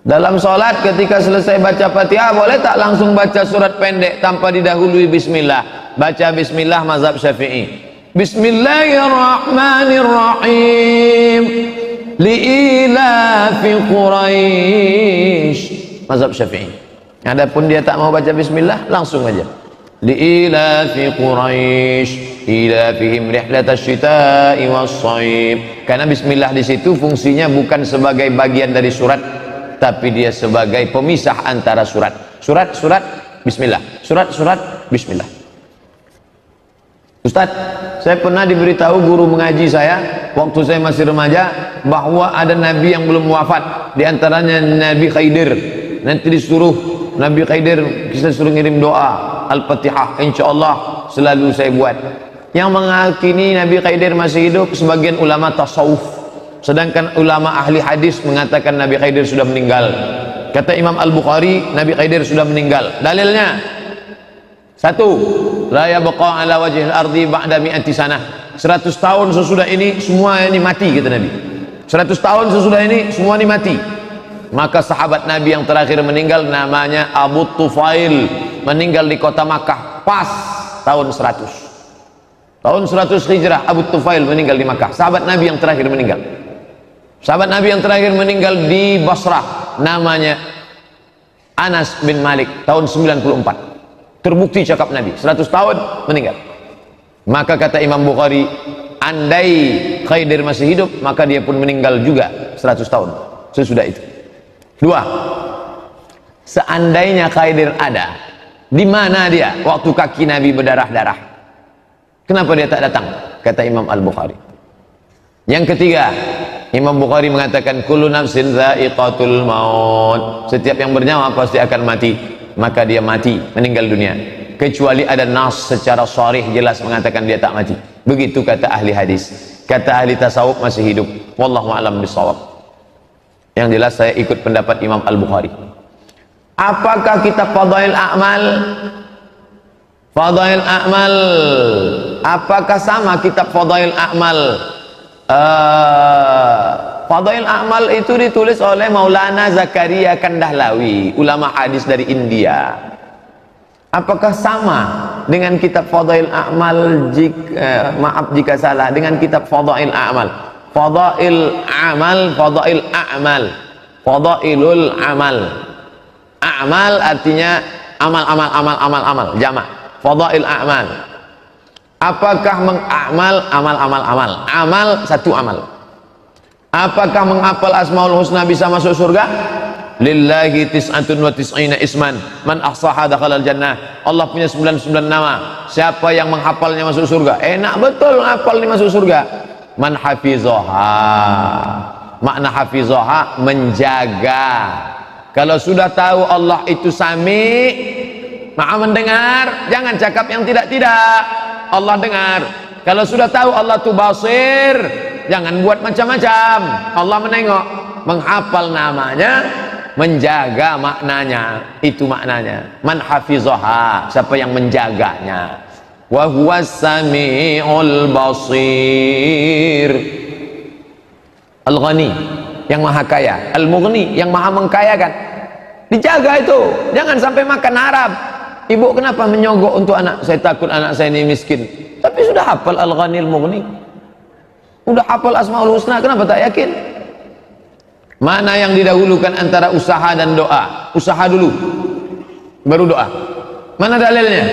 Dalam sholat ketika selesai baca Fatihah, boleh tak langsung baca surat pendek tanpa didahului bismillah? Baca bismillah mazhab Syafi'i. Bismillahirrahmanirrahim. Li'ilafi Quraisy. Mazhab Syafi'i. Adapun dia tak mau baca bismillah, langsung aja. Li'ilafi Quraisy ilafihim rihlatash syita'i was-shaib. Karena bismillah di situ fungsinya bukan sebagai bagian dari surat, tapi dia sebagai pemisah antara surat. Surat bismillah. Surat bismillah. Ustaz, saya pernah diberitahu guru mengaji saya waktu saya masih remaja bahwa ada nabi yang belum wafat, di antaranya Nabi Khidir. Nanti disuruh Nabi Khidir, kita suruh ngirim doa Al-Fatihah, insyaallah selalu saya buat. Yang mengakini Nabi Khidir masih hidup sebagian ulama tasawuf, sedangkan ulama ahli hadis mengatakan Nabi Khidir sudah meninggal. Kata Imam Al-Bukhari, Nabi Khidir sudah meninggal. Dalilnya, satu, la yabqa ala wajhil ardi ba'da mi'ati sanah. 100 tahun sesudah ini semua ini mati, kata Nabi. 100 tahun sesudah ini semua ini mati. Maka sahabat Nabi yang terakhir meninggal namanya Abu Tufail, meninggal di kota Makkah pas tahun 100. Tahun 100 Hijrah Abu Tufail meninggal di Makkah. Sahabat Nabi yang terakhir meninggal. Sahabat Nabi yang terakhir meninggal di Basrah, namanya Anas bin Malik, tahun 94. Terbukti cakap Nabi, 100 tahun meninggal. Maka kata Imam Bukhari, andai Khidir masih hidup, maka dia pun meninggal juga 100 tahun sesudah itu. Dua, seandainya Khidir ada, di mana dia waktu kaki Nabi berdarah-darah? Kenapa dia tak datang? Kata Imam Al-Bukhari. Yang ketiga, Imam Bukhari mengatakan kullu nafsin dha'iqatul maut. Setiap yang bernyawa pasti akan mati. Maka dia mati, meninggal dunia, kecuali ada nas secara sharih jelas mengatakan dia tak mati. Begitu kata ahli hadis. Kata ahli tasawuf masih hidup. Wallahu a'lam bishawab. Yang jelas saya ikut pendapat Imam Al-Bukhari. Apakah kitab Fadail A'mal? Fadail A'mal, apakah sama kitab Fadail A'mal? Fadail A'mal itu ditulis oleh Maulana Zakaria Kandahlawi, ulama hadis dari India. Apakah sama dengan kitab Fadail A'mal? Maaf jika salah, dengan kitab Fadail A'mal. Fadail A'mal, Fadail A'mal, Fadailul Amal. A'mal artinya amal, jamak. Fadail A'mal. Apakah mengamal amal? Amal satu amal. Apakah menghafal Asmaul Husna bisa masuk surga? Lillahi tis'atun wa tis'ina isman man ahsaha dakhalal jannah. Allah punya 99 nama. Siapa yang menghafalnya masuk surga? Enak betul menghafal ini masuk surga. Man hafizaha. Makna hafizaha menjaga. Kalau sudah tahu Allah itu Sami, Maha mendengar, jangan cakap yang tidak-tidak. Allah dengar. Kalau sudah tahu Allah itu Basir, jangan buat macam-macam. Allah menengok. Menghafal namanya, menjaga maknanya. Itu maknanya. Man hafizaha, siapa yang menjaganya. Wa huwas sami'ul basir. Al-Ghani, yang maha kaya. Al-Mughni, yang maha mengkayakan. Dijaga itu, jangan sampai makan haram. Ibu kenapa menyogok untuk anak? Saya takut anak saya ini miskin. Tapi sudah hafal Al-Ghani Al-Mughni, sudah hafal Asmaul Husna, kenapa tak yakin? Mana yang didahulukan antara usaha dan doa? Usaha dulu, baru doa. Mana dalilnya?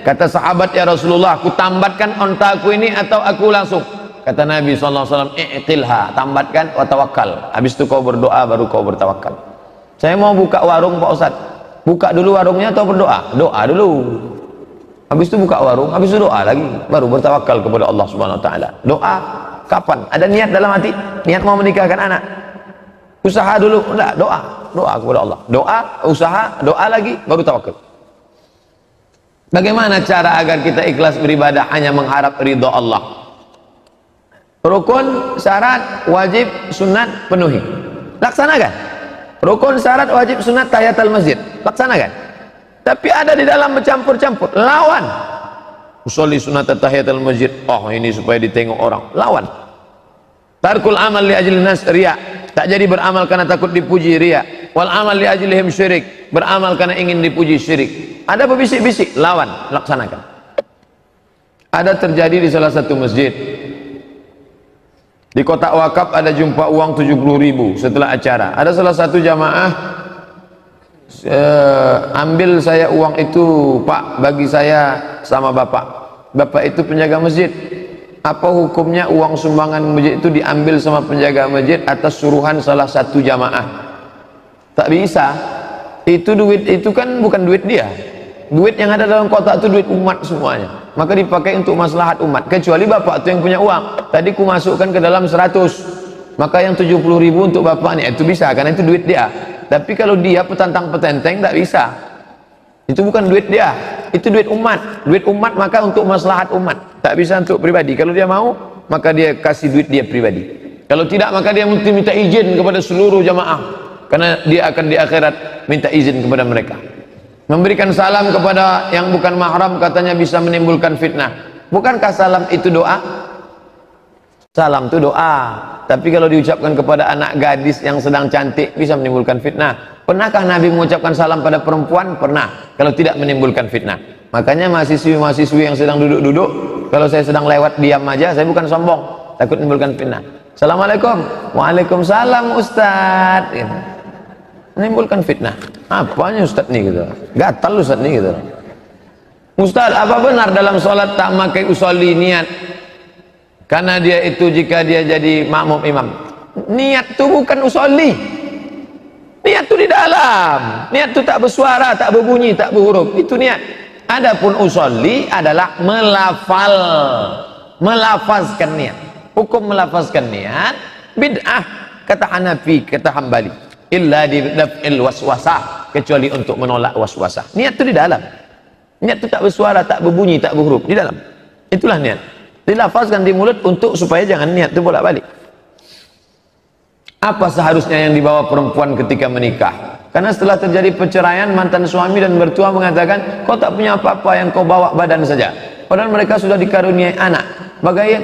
Kata sahabat, ya Rasulullah, aku tambatkan ontaku ini atau aku langsung? Kata Nabi SAW, i'qilha, tambatkan wa tawakkal. Habis itu kau berdoa, baru kau bertawakal. Saya mau buka warung Pak Ustadz. Buka dulu warungnya atau berdoa? Doa dulu. Habis itu buka warung, habis itu doa lagi, baru bertawakal kepada Allah Subhanahu wa taala. Doa kapan? Ada niat dalam hati, niat mau menikahkan anak. Usaha dulu, enggak, doa kepada Allah. Doa, usaha, doa lagi, baru tawakal. Bagaimana cara agar kita ikhlas beribadah hanya mengharap ridha Allah? Rukun, syarat, wajib, sunat penuhi. Laksanakan. Rukun, syarat, wajib, sunat, tahiyatul masjid. Laksanakan. Tapi ada di dalam bercampur-campur. Lawan. Usolli sunat tahiyatul masjid. Oh, ini supaya ditengok orang. Lawan. Tarkul amal li ajli nas, riya. Tak jadi beramal karena takut dipuji, riya. wal amal li ajlihim syirik, beramal karena ingin dipuji syirik. Ada pebisik-bisik, lawan, laksanakan. Ada terjadi di salah satu masjid, di kotak wakaf ada jumpa uang 70.000 setelah acara. Ada salah satu jamaah, ambil saya uang itu Pak, bagi saya sama Bapak. Bapak itu penjaga masjid. Apa hukumnya uang sumbangan masjid itu diambil sama penjaga masjid atas suruhan salah satu jamaah? Tak bisa. Itu duit itu kan bukan duit dia. Duit yang ada dalam kotak itu duit umat semuanya. Maka dipakai untuk maslahat umat. Kecuali Bapak itu yang punya uang. Tadi ku masukkan ke dalam 100. Maka yang 70.000 untuk Bapak nih, itu bisa karena itu duit dia. Tapi kalau dia petantang petenteng tak bisa. Itu bukan duit dia, itu duit umat. Duit umat maka untuk maslahat umat, tak bisa untuk pribadi. Kalau dia mau, maka dia kasih duit dia pribadi. Kalau tidak, maka dia mesti minta izin kepada seluruh jamaah, karena dia akan di akhirat minta izin kepada mereka. Memberikan salam kepada yang bukan mahram katanya bisa menimbulkan fitnah. Bukankah salam itu doa? Salam itu doa. Tapi kalau diucapkan kepada anak gadis yang sedang cantik bisa menimbulkan fitnah. Pernahkah Nabi mengucapkan salam pada perempuan? Pernah. Kalau tidak menimbulkan fitnah. Makanya mahasiswi-mahasiswi yang sedang duduk-duduk, kalau saya sedang lewat diam aja, saya bukan sombong, takut menimbulkan fitnah. Assalamualaikum. Waalaikumsalam Ustaz. Gitu. Menimbulkan fitnah. Apanya Ustaz nih gitu? Gatal Ustaz nih gitu. Ustaz, apa benar dalam sholat tak pakai usolli niat? Karena dia itu jika dia jadi makmum imam. Niat itu bukan usolli. Niat itu di dalam. Niat itu tak bersuara, tak berbunyi, tak berhuruf. Itu niat. Adapun usolli adalah melafal, melafazkan niat. Hukum melafazkan niat bid'ah kata Hanafi, kata Hambali. Illa di daf'il waswasah, kecuali untuk menolak waswasah. Niat itu di dalam. Niat itu tak bersuara, tak berbunyi, tak berhuruf, di dalam. Itulah niat. Dilafazkan di mulut untuk supaya jangan niat itu bolak-balik. Apa seharusnya yang dibawa perempuan ketika menikah? Karena setelah terjadi perceraian, mantan suami dan mertua mengatakan, kau tak punya apa-apa, yang kau bawa badan saja. Padahal mereka sudah dikaruniai anak.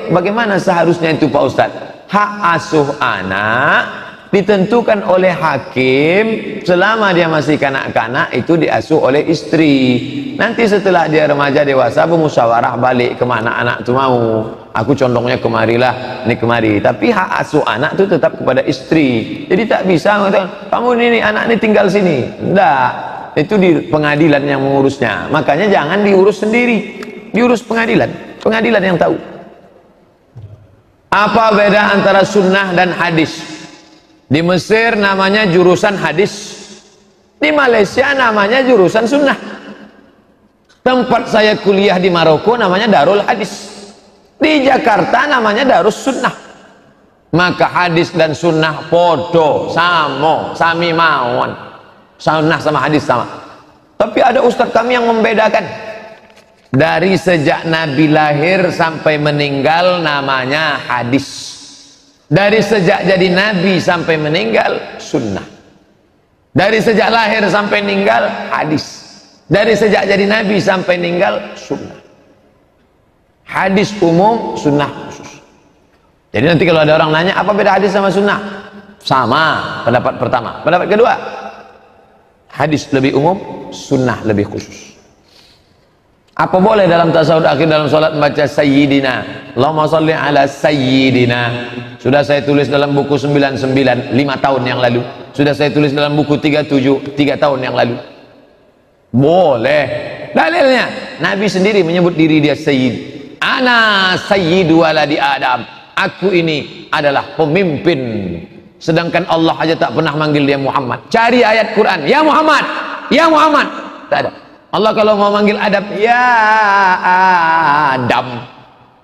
Bagaimana seharusnya itu Pak Ustadz? Hak asuh anak ditentukan oleh hakim selama dia masih kanak-kanak, itu diasuh oleh istri. Nanti setelah dia remaja dewasa bermusyawarah balik kemana anak itu mau. Aku condongnya kemarilah, ini kemari. Tapi hak asuh anak itu tetap kepada istri. Jadi tak bisa mengatakan, kamu ini anak ini tinggal sini. Tidak, itu di pengadilan yang mengurusnya. Makanya jangan diurus sendiri, diurus pengadilan. Pengadilan yang tahu. Apa beda antara sunnah dan hadis? Di Mesir namanya jurusan hadis, di Malaysia namanya jurusan sunnah. Tempat saya kuliah di Maroko namanya Darul Hadis, di Jakarta namanya Darus Sunnah. Maka hadis dan sunnah podo, samo, sami mawon. Sunnah sama hadis sama. Tapi ada ustadz kami yang membedakan. Dari sejak Nabi lahir sampai meninggal namanya hadis. Dari sejak jadi Nabi sampai meninggal sunnah. Dari sejak lahir sampai meninggal hadis. Dari sejak jadi Nabi sampai meninggal sunnah. Hadis umum, sunnah khusus. Jadi nanti kalau ada orang nanya apa beda hadis sama sunnah? Sama, pendapat pertama. Pendapat kedua, hadis lebih umum, sunnah lebih khusus. Apa boleh dalam tasawuf akhir dalam salat membaca sayyidina, Allahumma sholli ala sayyidina? Sudah saya tulis dalam buku 99 5 tahun yang lalu. Sudah saya tulis dalam buku 37 3 tahun yang lalu. Boleh. Dalilnya Nabi sendiri menyebut diri dia sayyid. Ana sayyidu waladi Adam. Aku ini adalah pemimpin. Sedangkan Allah aja tak pernah manggil dia Muhammad. Cari ayat Quran, ya Muhammad, ya Muhammad. Tak ada. Allah kalau mau manggil Adam, ya Adam,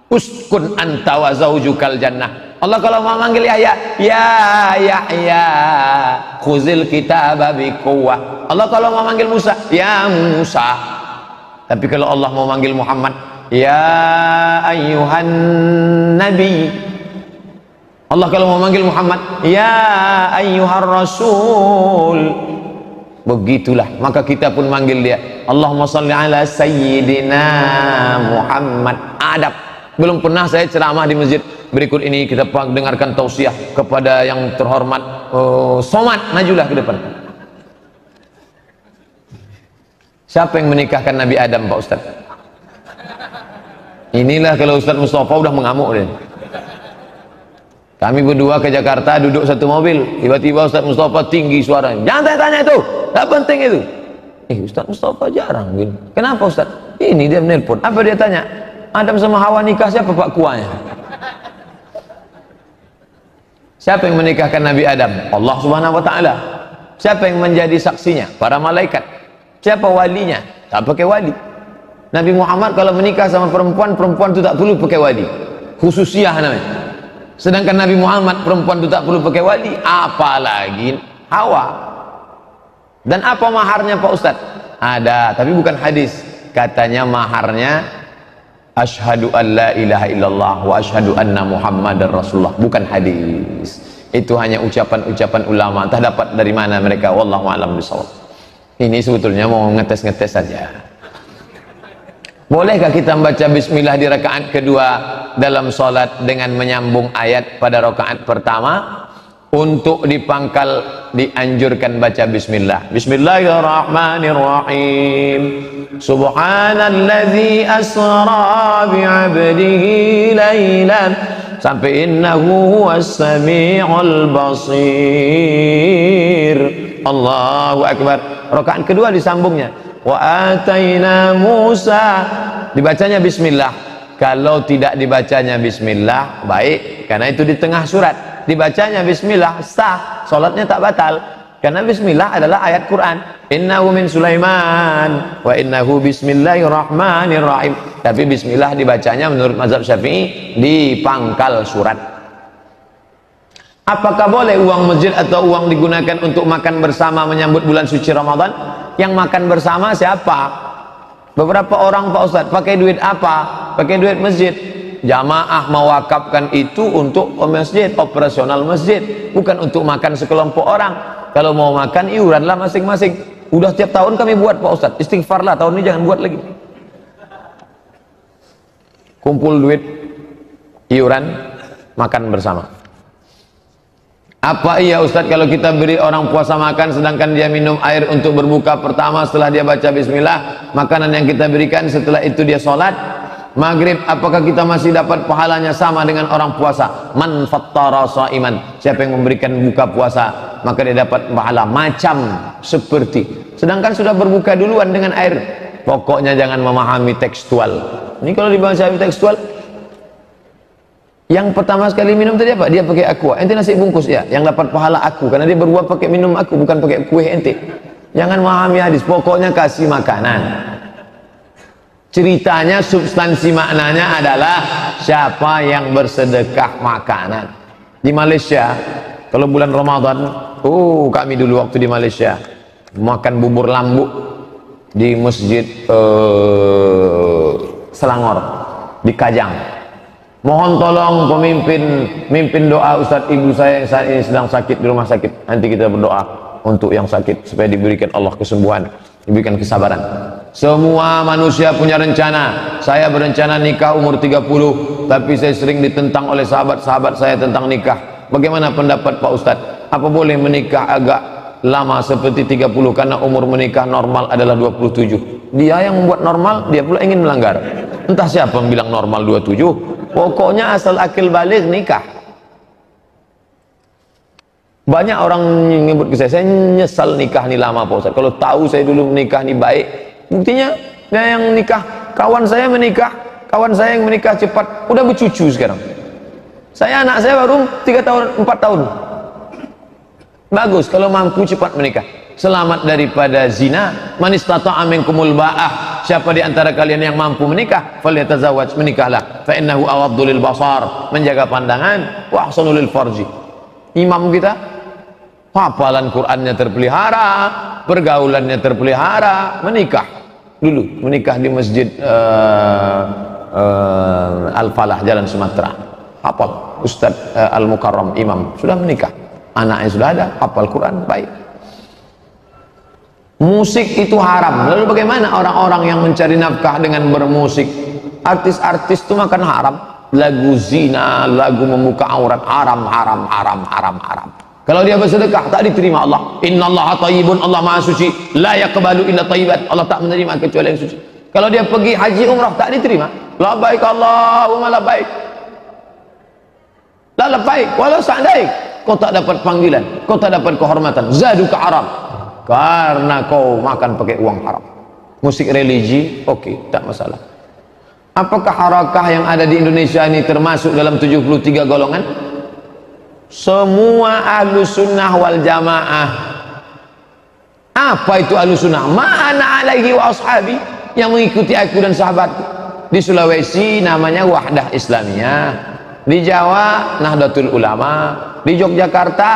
uskun anta wa zaujukal jannah. Allah kalau mau manggil Yahya, ya Yahya, khuzil kitaba biquwwah. Allah kalau mau manggil Musa, ya Musa. Tapi kalau Allah mau manggil Muhammad, ya ayyuhan nabi. Allah kalau mau manggil Muhammad, ya ayyuhar rasul. Begitulah, maka kita pun manggil dia, Allahumma sholli ala sayyidina Muhammad. Adab. Belum pernah saya ceramah di masjid. Berikut ini kita dengarkan tausiah kepada yang terhormat Somad, majulah ke depan. Siapa yang menikahkan Nabi Adam, Pak Ustaz? Inilah kalau Ustaz Mustafa udah mengamuk deh. Kami berdua ke Jakarta, duduk satu mobil, tiba-tiba Ustaz Mustafa tinggi suaranya, jangan tanya-tanya itu, tak penting itu. Ustaz Mustafa jarang gini. Kenapa Ustaz? Ini dia menelpon. Apa dia tanya? Adam sama Hawa nikah, siapa pak kuahnya? Siapa yang menikahkan Nabi Adam? Allah Subhanahu wa taala. Siapa yang menjadi saksinya? Para malaikat. Siapa walinya? Tak pakai wali. Nabi Muhammad kalau menikah sama perempuan, perempuan itu tak perlu pakai wali. Khususiyah namanya. Sedangkan Nabi Muhammad, perempuan itu tak perlu pakai wali, apalagi Hawa. Dan apa maharnya Pak Ustadz? Ada, tapi bukan hadis. Katanya maharnya asyhadu an la ilaha illallah wa asyhadu anna muhammadar rasulullah. Bukan hadis. Itu hanya ucapan-ucapan ulama. Entah dapat dari mana mereka, wallahu a'lam bishawab. Ini sebetulnya mau ngetes-ngetes saja. Bolehkah kita membaca bismillah di rakaat kedua dalam sholat dengan menyambung ayat pada rakaat pertama? Untuk di pangkal dianjurkan baca bismillah. Bismillahirrahmanirrahim. Subhanalladzi asra bi'abdihi laylan sampai innahu huwas sami'ul basir. Allahu akbar. Rakaat kedua disambungnya. Wa ataina Musa, dibacanya bismillah. Kalau tidak dibacanya bismillah, baik, karena itu di tengah surat. Dibacanya bismillah, sah, salatnya tak batal. Karena bismillah adalah ayat Quran. Innahu min Sulaiman wa innahu bismillahirrahmanirrahim. Tapi bismillah dibacanya menurut mazhab Syafi'i di pangkal surat. Apakah boleh uang masjid atau uang digunakan untuk makan bersama menyambut bulan suci Ramadan? Yang makan bersama siapa? Beberapa orang Pak Ustadz pakai duit apa? Pakai duit masjid. Jamaah mewakafkan itu untuk masjid, operasional masjid, bukan untuk makan sekelompok orang. Kalau mau makan iuranlah masing-masing. Udah tiap tahun kami buat Pak Ustadz, istighfarlah tahun ini jangan buat lagi. Kumpul duit, iuran, makan bersama. Apa iya Ustadz kalau kita beri orang puasa makan sedangkan dia minum air untuk berbuka pertama setelah dia baca bismillah, makanan yang kita berikan setelah itu dia sholat maghrib, apakah kita masih dapat pahalanya sama dengan orang puasa? Man fattara shaiman, siapa yang memberikan buka puasa maka dia dapat pahala macam seperti, sedangkan sudah berbuka duluan dengan air. Pokoknya jangan memahami tekstual. Ini kalau dibaca tekstual, yang pertama sekali minum tadi apa? Dia pakai aqua. Ente nasi bungkus ya, yang dapat pahala aku karena dia berbuat pakai minum aku, bukan pakai kue ente. Jangan memahami hadis, pokoknya kasih makanan. Ceritanya, substansi maknanya adalah siapa yang bersedekah makanan. Di Malaysia, kalau bulan Ramadan, kami dulu waktu di Malaysia makan bubur lambuk di masjid Selangor di Kajang. Mohon tolong mimpin doa Ustadz ibu saya yang saat ini sedang sakit di rumah sakit. Nanti kita berdoa untuk yang sakit supaya diberikan Allah kesembuhan, diberikan kesabaran. Semua manusia punya rencana. Saya berencana nikah umur 30, tapi saya sering ditentang oleh sahabat-sahabat saya tentang nikah. Bagaimana pendapat Pak Ustadz? Apa boleh menikah agak lama seperti 30 karena umur menikah normal adalah 27? Dia yang membuat normal, dia pula ingin melanggar. Entah siapa yang bilang normal 27. Pokoknya asal akil balik nikah. Banyak orang nyebut ke saya nyesal nikah nih lama Pak Ustaz. Kalau tahu saya dulu menikah nih baik. Buktinya dia yang nikah, kawan saya menikah, kawan saya yang menikah cepat, udah bercucu sekarang. Anak saya baru 3 tahun, 4 tahun. Bagus kalau mampu cepat menikah. Selamat daripada zina. Man istata'a minkumul ba'ah, siapa di antara kalian yang mampu menikah, falyatazawwaj, menikahlah. Fa innahu awaddu lil basar, menjaga pandangan, wa ahsanu lil farji. Imam kita hafalan Qur'annya terpelihara, pergaulannya terpelihara, menikah dulu, menikah di masjid Al-Falah Jalan Sumatera. Hafal Ustadz Al-Mukarram Imam sudah menikah, anaknya sudah ada, hafal Quran, baik. Musik itu haram. Lalu bagaimana orang-orang yang mencari nafkah dengan bermusik? Artis-artis itu makan haram. Lagu zina, lagu membuka aurat, haram, haram, haram, haram, haram. Kalau dia bersedekah tak diterima Allah. Innallaha thayyibun, Allah Maha suci, la yaqbalu illa thayyiban, Allah tak menerima kecuali yang suci. Kalau dia pergi haji umrah tak diterima. Labbaik Allahumma labbaik. La labbaik walau sa'daik. Kau tak dapat panggilan, kau tak dapat kehormatan. Zaduka haram, karena kau makan pakai uang haram. Musik religi, oke, tak masalah. Apakah harakah yang ada di Indonesia ini termasuk dalam 73 golongan? Semua ahlu sunnah wal jamaah. Apa itu ahlu sunnah? Ma'ana alaihi wa ashabi, yang mengikuti aku dan sahabatku. Di Sulawesi namanya Wahdah Islamiyah, di Jawa Nahdlatul Ulama, di Yogyakarta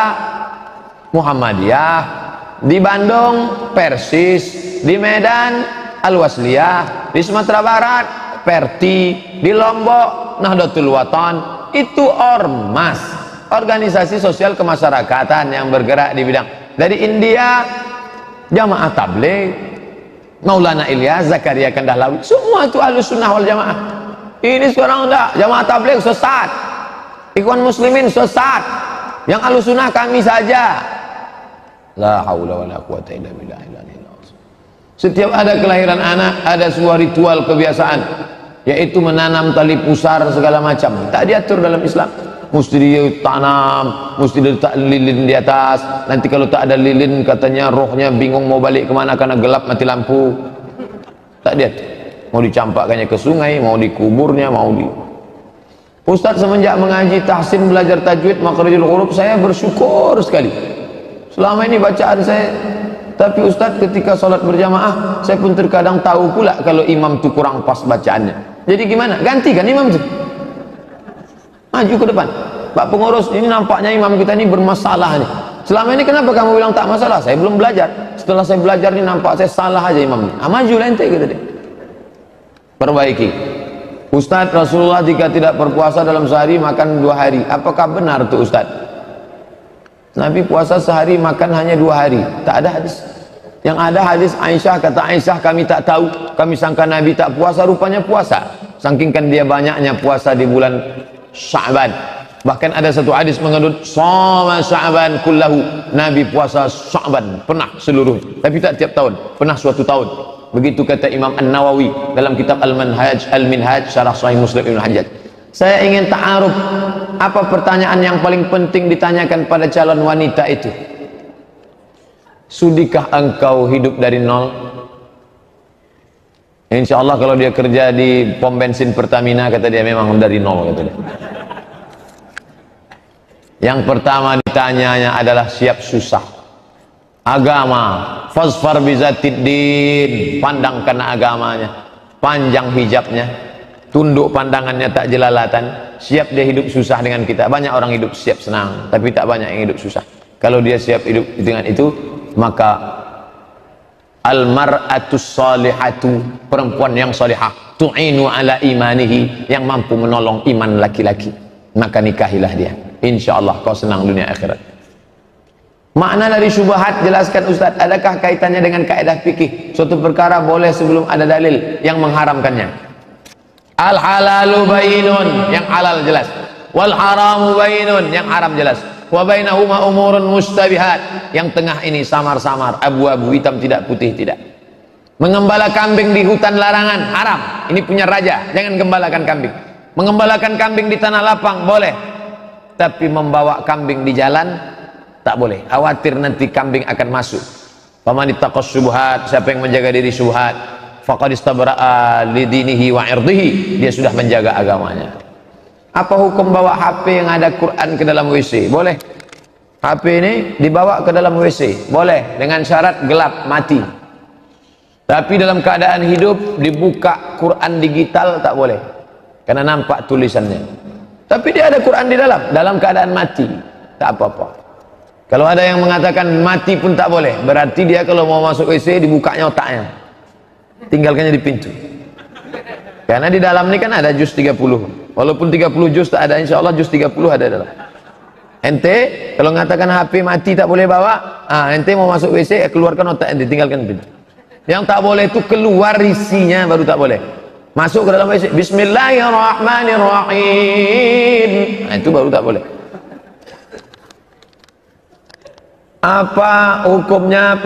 Muhammadiyah, di Bandung Persis, di Medan Al-Wasliyah, di Sumatera Barat Perti, di Lombok Nahdlatul Watan. Itu ormas, organisasi sosial kemasyarakatan yang bergerak di bidang. Dari India Jamaah Tabligh, Maulana Ilyas, Zakaria Kandahlawi, semua itu Ahlus Sunnah wal Jamaah. Ini sekarang enggak, Jamaah Tabligh sesat, Ikhwan Muslimin sesat, yang Ahlus Sunnah kami saja. La haula wala quwata illa billah. Setiap ada kelahiran anak, ada sebuah ritual kebiasaan, yaitu menanam tali pusar segala macam. Tak diatur dalam Islam. Mesti ditanam, mesti diletak lilin di atas. Nanti kalau tak ada lilin, katanya rohnya bingung mau balik kemana karena gelap mati lampu. Tak diatur. Mau dicampakkannya ke sungai, mau dikuburnya, mau di. Ustaz, semenjak mengaji tahsin, belajar tajwid, makharijul huruf, saya bersyukur sekali. Selama ini bacaan saya. Tapi Ustaz, ketika sholat berjamaah, saya pun terkadang tahu pula kalau imam itu kurang pas bacaannya. Jadi gimana? Gantikan imam itu. Maju ke depan. Pak pengurus, ini nampaknya imam kita ini bermasalah nih. Selama ini kenapa kamu bilang tak masalah? Saya belum belajar. Setelah saya belajar ini nampak saya salah aja imamnya. Maju lente gitu deh. Perbaiki. Ustaz, Rasulullah jika tidak berpuasa dalam sehari makan 2 hari. Apakah benar tuh Ustaz? Nabi puasa sehari makan hanya 2 hari. Tak ada hadis. Yang ada hadis Aisyah, kata Aisyah, kami tak tahu, kami sangka Nabi tak puasa, rupanya puasa. Sangkingkan dia banyaknya puasa di bulan Sya'ban. Bahkan ada satu hadis mengendut shoma Sya'ban kullahu, Nabi puasa Sya'ban pernah seluruh, tapi tak tiap tahun, pernah suatu tahun. Begitu kata Imam An-Nawawi dalam kitab Al-Minhaj Syarah Sahih Muslim Ibn Hajjaj. Saya ingin ta'aruf, apa pertanyaan yang paling penting ditanyakan pada calon wanita itu? Sudikah engkau hidup dari nol? Insya Allah kalau dia kerja di pom bensin Pertamina, kata dia, memang dari nol, kata dia. Yang pertama ditanyanya adalah siap susah. Agama, fasfar bizatiddin, pandang karena agamanya, panjang hijabnya, tunduk pandangannya tak jelalatan, siap dia hidup susah dengan kita. Banyak orang hidup siap senang, tapi tak banyak yang hidup susah. Kalau dia siap hidup dengan itu, maka al-mar'atus salihatu, perempuan yang salihah, tu'inu ala imanihi, yang mampu menolong iman laki-laki, maka nikahilah dia. Insyaallah kau senang dunia akhirat. Makna dari syubhat, jelaskan Ustaz, adakah kaitannya dengan kaidah fikih? Suatu perkara boleh sebelum ada dalil yang mengharamkannya. Al halalu bainun, yang halal jelas, wal haramu bainun, yang haram jelas, wa bainahuma umurun mustabihat, yang tengah ini samar-samar, abu-abu, hitam tidak, putih tidak. Mengembala kambing di hutan larangan, haram, ini punya raja, jangan gembalakan kambing. Mengembalakan kambing di tanah lapang boleh, tapi membawa kambing di jalan tak boleh, khawatir nanti kambing akan masuk. Faman ittaqas syubhat, siapa yang menjaga diri syubhat, faqad istabra'a lidinihi wa irdihi, dia sudah menjaga agamanya. Apa hukum bawa HP yang ada Quran ke dalam WC? Boleh. HP ini dibawa ke dalam WC, boleh, dengan syarat gelap, mati. Tapi dalam keadaan hidup dibuka Quran digital tak boleh, karena nampak tulisannya. Tapi dia ada Quran di dalam keadaan mati, tak apa-apa. Kalau ada yang mengatakan mati pun tak boleh, berarti dia kalau mau masuk WC dibukanya otaknya, tinggalkannya di pintu. Karena di dalam ini kan ada juz 30, walaupun 30 juz tak ada, insya Allah juz 30 ada dalam. Ente kalau mengatakan HP mati tak boleh bawa, ente mau masuk WC, keluarkan otak ente, tinggalkan pintu. Yang tak boleh itu keluar isinya, baru tak boleh. Masuk ke dalam WC, Bismillahirrahmanirrahim, itu baru tak boleh. Apa hukumnya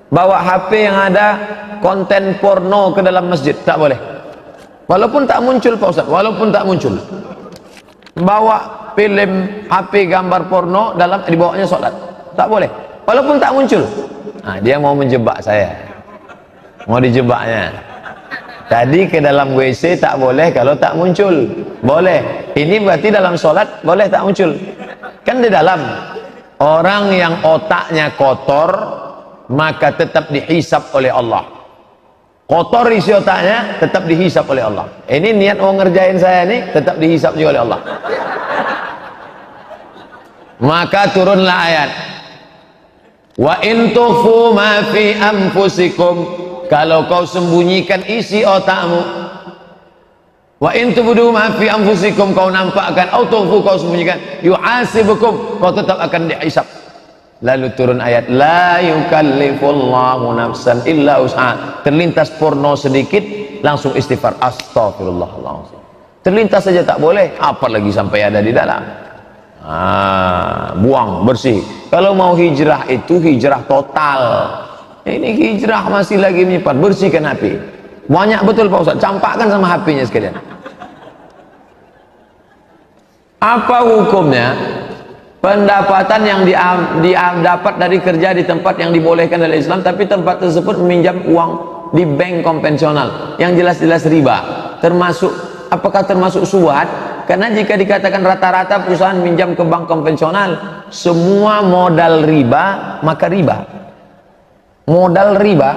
bawa HP yang ada konten porno ke dalam masjid? Tak boleh. Walaupun tak muncul Pak Ustaz, walaupun tak muncul. Bawa film HP gambar porno dibawanya sholat, tak boleh. Walaupun tak muncul. Nah, dia mau menjebak saya. Mau dijebaknya. Tadi ke dalam WC tak boleh kalau tak muncul. Boleh. Ini berarti dalam sholat boleh tak muncul. Kan di dalam. Orang yang otaknya kotor maka tetap dihisap oleh Allah. Kotor isi otaknya tetap dihisap oleh Allah. Ini niat mau ngerjain saya ini tetap dihisap juga oleh Allah. Maka turunlah ayat. Wa in tukhfu ma fi anfusikum, kalau kau sembunyikan isi otakmu, wa in tubdu ma fi anfusikum, kau nampakkan, au tukhfu, kau sembunyikan, yu'asibukum, kau tetap akan dihisab. Lalu turun ayat la yukallifullahu nafsan illa wus'aha. Terlintas porno sedikit langsung istighfar, astagfirullahaladzim. Terlintas saja tak boleh, apalagi sampai ada di dalam. Buang, bersih. Kalau mau hijrah itu hijrah total. Ini hijrah masih lagi menyimpan, bersihkan HP. Banyak betul Pak Ustaz, campakkan sama HP-nya sekalian. Apa hukumnya pendapatan yang dapat dari kerja di tempat yang dibolehkan oleh Islam, tapi tempat tersebut meminjam uang di bank konvensional yang jelas-jelas riba, apakah termasuk suap? Karena jika dikatakan rata-rata perusahaan minjam ke bank konvensional semua modal riba, maka riba. Modal riba,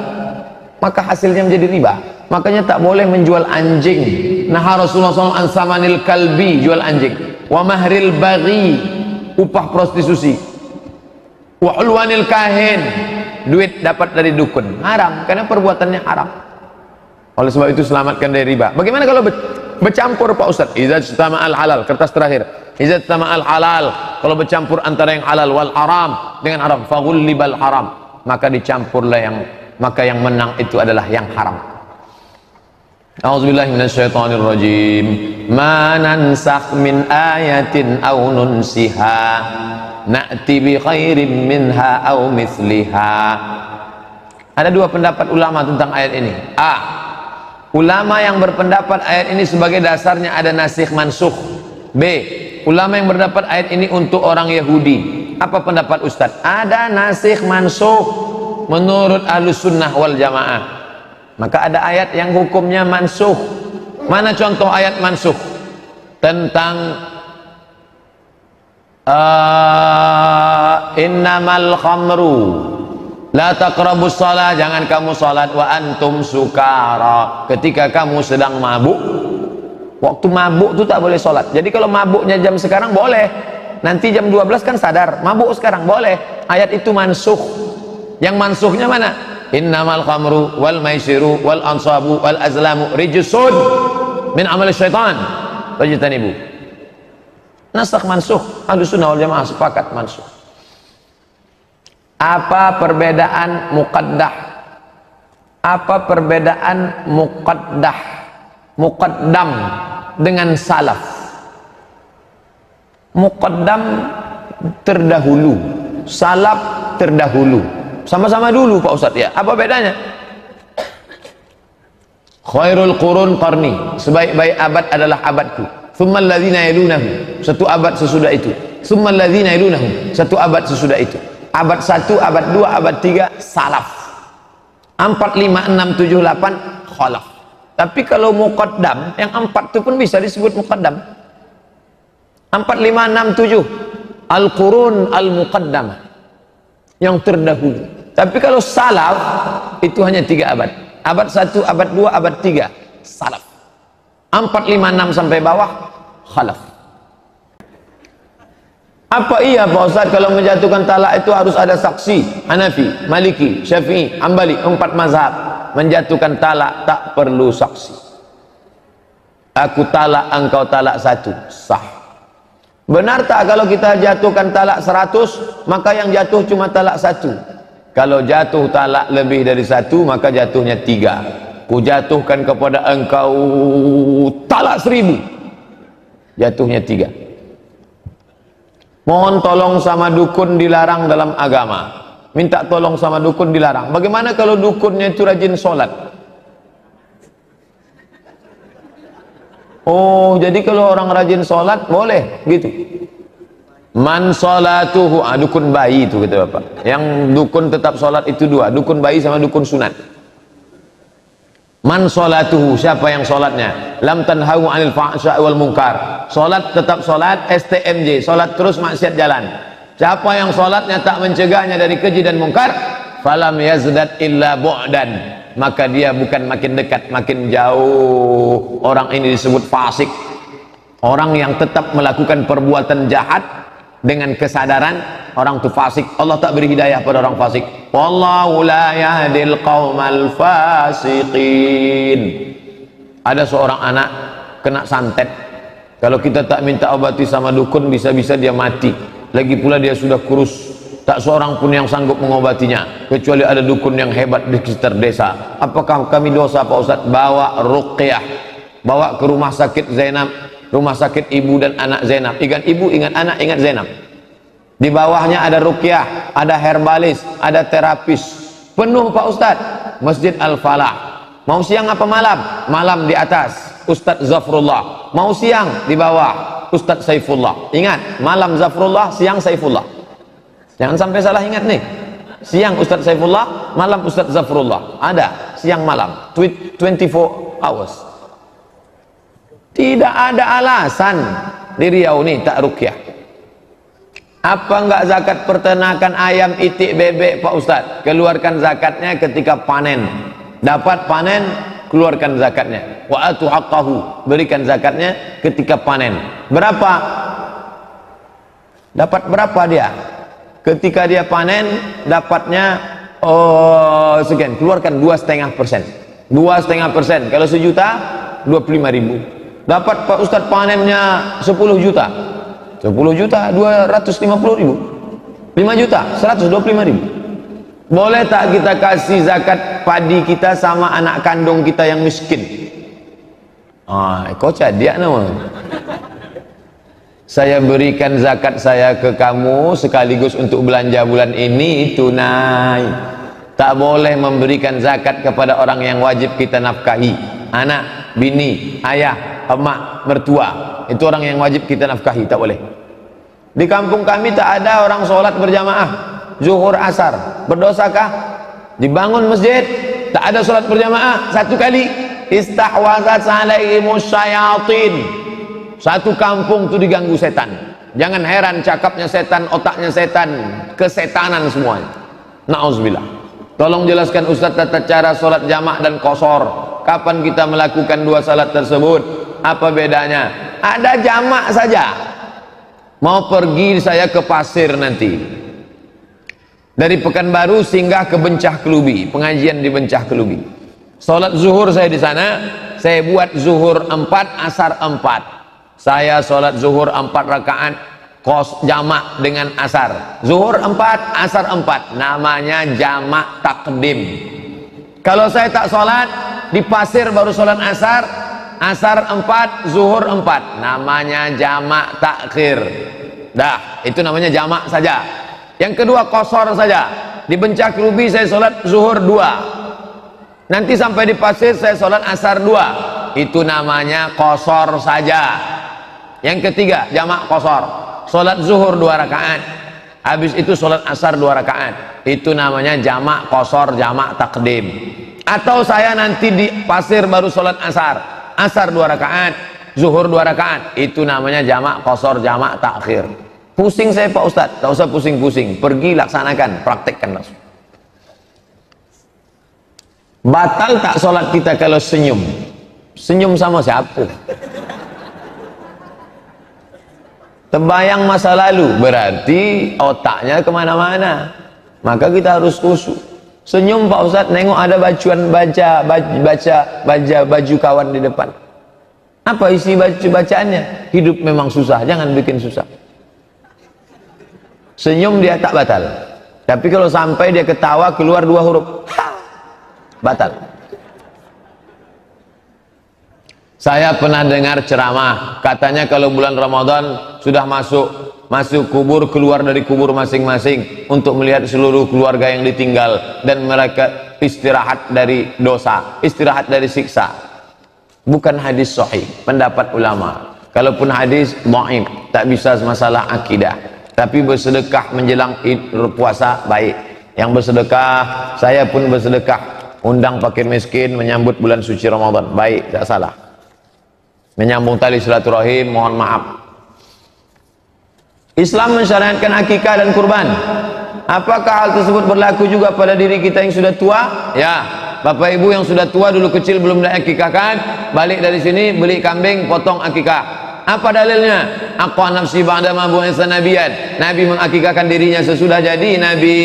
maka hasilnya menjadi riba. Makanya tak boleh menjual anjing. Nah, Rasulullah SAW ansamanil kalbi, jual anjing. Wa mahril baghi, upah prostitusi. Wa ulwanil kahin, duit dapat dari dukun. Haram, karena perbuatannya haram. Oleh sebab itu selamatkan dari riba. Bagaimana kalau bercampur Pak Ustaz? Idza istama'al halal, kertas terakhir. Idza istama'al halal, kalau bercampur antara yang halal wal haram dengan haram, faghullibal haram, maka dicampurlah yang menang itu adalah yang haram. A'udzubillahi minasyaitonirrajim. Ma nansakh min ayatin aw nunsiha na'ti bi khairin minha aw mithliha. Ada dua pendapat ulama tentang ayat ini. A, ulama yang berpendapat ayat ini sebagai dasarnya ada nasikh mansukh. B, ulama yang berpendapat ayat ini untuk orang Yahudi. Apa pendapat Ustaz? Ada nasikh mansukh menurut Ahlus Sunnah wal Jamaah. Maka ada ayat yang hukumnya mansukh. Mana contoh ayat mansukh? Tentang innamal khamru la taqrabus shalah, jangan kamu salat wa antum sukara, ketika kamu sedang mabuk. Waktu mabuk itu tak boleh salat. Jadi kalau mabuknya jam sekarang boleh, nanti jam 12 kan sadar mabuk sekarang boleh. Ayat itu mansukh. Yang mansukhnya mana? Innamal khamru wal maisiru wal ansabu wal azlamu rijsun min amali syaitan fajtanibu. Nasakh mansukh. Ahlus Sunnah wal Jamaah sepakat mansukh. Apa perbedaan muqaddah? Apa perbedaan muqaddam dengan salaf? Muqaddam terdahulu, salaf terdahulu. Sama-sama dulu Pak Ustadz ya. Apa bedanya? Khairul qurun qarni, sebaik-baik abad adalah abadku. Tsummal ladzina yalunahu, satu abad sesudah itu. Tsummal ladzina yalunahu, satu abad sesudah itu. Abad 1, abad 2, abad 3 salaf. 4, 5, 6, 7, 8 khalaf. Tapi kalau muqaddam, yang 4 itu pun bisa disebut muqaddam. 4, 5, 6, 7 al-qurun al-muqaddamah, yang terdahulu. Tapi kalau salaf itu hanya 3 abad. Abad 1, abad 2, abad 3 salaf. 4, 5, 6 sampai bawah khalaf. Apa iya Pak Ustaz kalau menjatuhkan talak itu harus ada saksi? Hanafi, Maliki, Syafi'i, Hambali, 4 mazhab menjatuhkan talak tak perlu saksi. Aku talak, engkau talak 1, sah. Benar tak kalau kita jatuhkan talak 100, maka yang jatuh cuma talak 1? Kalau jatuh talak lebih dari 1, maka jatuhnya 3. Ku jatuhkan kepada engkau talak 1000, jatuhnya 3. Mohon tolong sama dukun dilarang dalam agama. Minta tolong sama dukun dilarang. Bagaimana kalau dukunnya itu rajin sholat? Oh, jadi kalau orang rajin sholat boleh gitu. Man sholatuhu, dukun bayi itu kata Bapak. Yang dukun tetap sholat itu dua, dukun bayi sama dukun sunat. Man sholatuhu, siapa yang sholatnya? Lam tanhahu anil fahsya'i wal munkar. Sholat tetap sholat, STMJ, sholat terus maksiat jalan. Siapa yang sholatnya tak mencegahnya dari keji dan mungkar, falam yazdad illa bu'dan, maka dia bukan makin dekat, makin jauh. Orang ini disebut fasik. Orang yang tetap melakukan perbuatan jahat dengan kesadaran, orang itu fasik. Allah tak beri hidayah pada orang fasik. Wallahu la yahdil qaumal fasiqin. Ada seorang anak kena santet. Kalau kita tak minta obati sama dukun, bisa-bisa dia mati. Lagi pula dia sudah kurus, tak seorang pun yang sanggup mengobatinya kecuali ada dukun yang hebat di sekitar desa. Apakah kami dosa Pak Ustadz? Bawa ruqyah, bawa ke rumah sakit Zainab, rumah sakit ibu dan anak Zainab. Ingat ibu, ingat anak, ingat Zainab. Di bawahnya ada ruqyah, ada herbalis, ada terapis, penuh Pak Ustadz. Masjid Al-Falah. Mau siang apa malam? Malam di atas Ustadz Zafrullah, mau siang di bawah Ustadz Saifullah. Ingat, malam Zafrullah, siang Saifullah. Jangan sampai salah ingat nih. Siang Ustadz Saifullah, malam Ustadz Zafrullah. Ada siang malam, 24 hours. Tidak ada alasan di Riau nih tak ruqyah. Apa enggak zakat peternakan ayam, itik, bebek Pak Ustadz? Keluarkan zakatnya ketika panen. Dapat panen, keluarkan zakatnya. Wa atu haqqahu, berikan zakatnya ketika panen. Berapa? Dapat berapa dia? Ketika dia panen, dapatnya sekian. Keluarkan 2,5%. 2,5%. Kalau 1 juta, 25.000. Dapat Pak Ustadz panennya 10 juta. 10 juta, 250.000. 5 juta, 125.000. Boleh tak kita kasih zakat padi kita sama anak kandung kita yang miskin? Kau dia nama. Saya berikan zakat saya ke kamu sekaligus untuk belanja bulan ini tunai. Tak boleh memberikan zakat kepada orang yang wajib kita nafkahi. Anak, bini, ayah, emak, mertua. Itu orang yang wajib kita nafkahi, tak boleh. Di kampung kami tak ada orang sholat berjamaah zuhur asar. Berdosakah? Dibangun masjid, tak ada sholat berjamaah, satu kali istahwazat alaihimus syayatin. Satu kampung itu diganggu setan. Jangan heran cakapnya setan, otaknya setan, kesetanan semuanya. Na'udzubillah. Tolong jelaskan Ustaz tata cara sholat jamak dan qashar. Kapan kita melakukan dua salat tersebut? Apa bedanya? Ada jamak saja. Mau pergi saya ke pasir nanti, dari Pekanbaru singgah ke Bencah Kelubi, pengajian di Bencah Kelubi. Salat zuhur saya di sana, saya buat zuhur 4, asar 4. Saya salat zuhur 4 rakaat, jamak dengan asar. Zuhur 4, asar 4. Namanya jamak takdim. Kalau saya tak salat di pasir baru salat asar, asar 4, zuhur 4. Namanya jamak takhir. Dah, itu namanya jamak saja. Yang kedua qashar saja. Di Bencah Kelubi saya sholat zuhur 2. Nanti sampai di pasir saya sholat asar 2. Itu namanya qashar saja. Yang ketiga jamak qashar. Sholat zuhur 2 rakaat. Habis itu sholat asar 2 rakaat. Itu namanya jamak qashar, jamak takdim. Atau saya nanti di pasir baru sholat asar. Asar 2 rakaat, zuhur 2 rakaat. Itu namanya jamak qashar, jamak takhir. Pusing saya Pak Ustadz, tak usah pusing-pusing, pergi laksanakan, praktekkan langsung. Batal tak sholat kita kalau senyum? Senyum sama siapa? Terbayang masa lalu, berarti otaknya kemana-mana. Maka kita harus khusyuk. Senyum Pak Ustadz, nengok ada baca baju kawan di depan. Apa isi bacaannya? Hidup memang susah, jangan bikin susah. Senyum dia tak batal, tapi kalau sampai dia ketawa keluar 2 huruf, batal. Saya pernah dengar ceramah, katanya kalau bulan Ramadan sudah masuk masuk kubur, keluar dari kubur masing-masing untuk melihat seluruh keluarga yang ditinggal, dan mereka istirahat dari dosa, istirahat dari siksa. Bukan hadis sahih, pendapat ulama. Kalaupun hadis dhaif, tak bisa masalah akidah. Tapi bersedekah menjelang puasa baik. Yang bersedekah, saya pun bersedekah, undang fakir miskin menyambut bulan suci Ramadan, baik, tak salah. Menyambung tali silaturahim, mohon maaf. Islam mensyariatkan akikah dan kurban. Apakah hal tersebut berlaku juga pada diri kita yang sudah tua? Ya, bapak ibu yang sudah tua dulu kecil belum diakikahkan, balik dari sini beli kambing, potong akikah. Apa dalilnya? Aqwa nafsi ba'da ma bu'itsa nabiyan. Nabi mengakikahkan dirinya sesudah jadi nabi.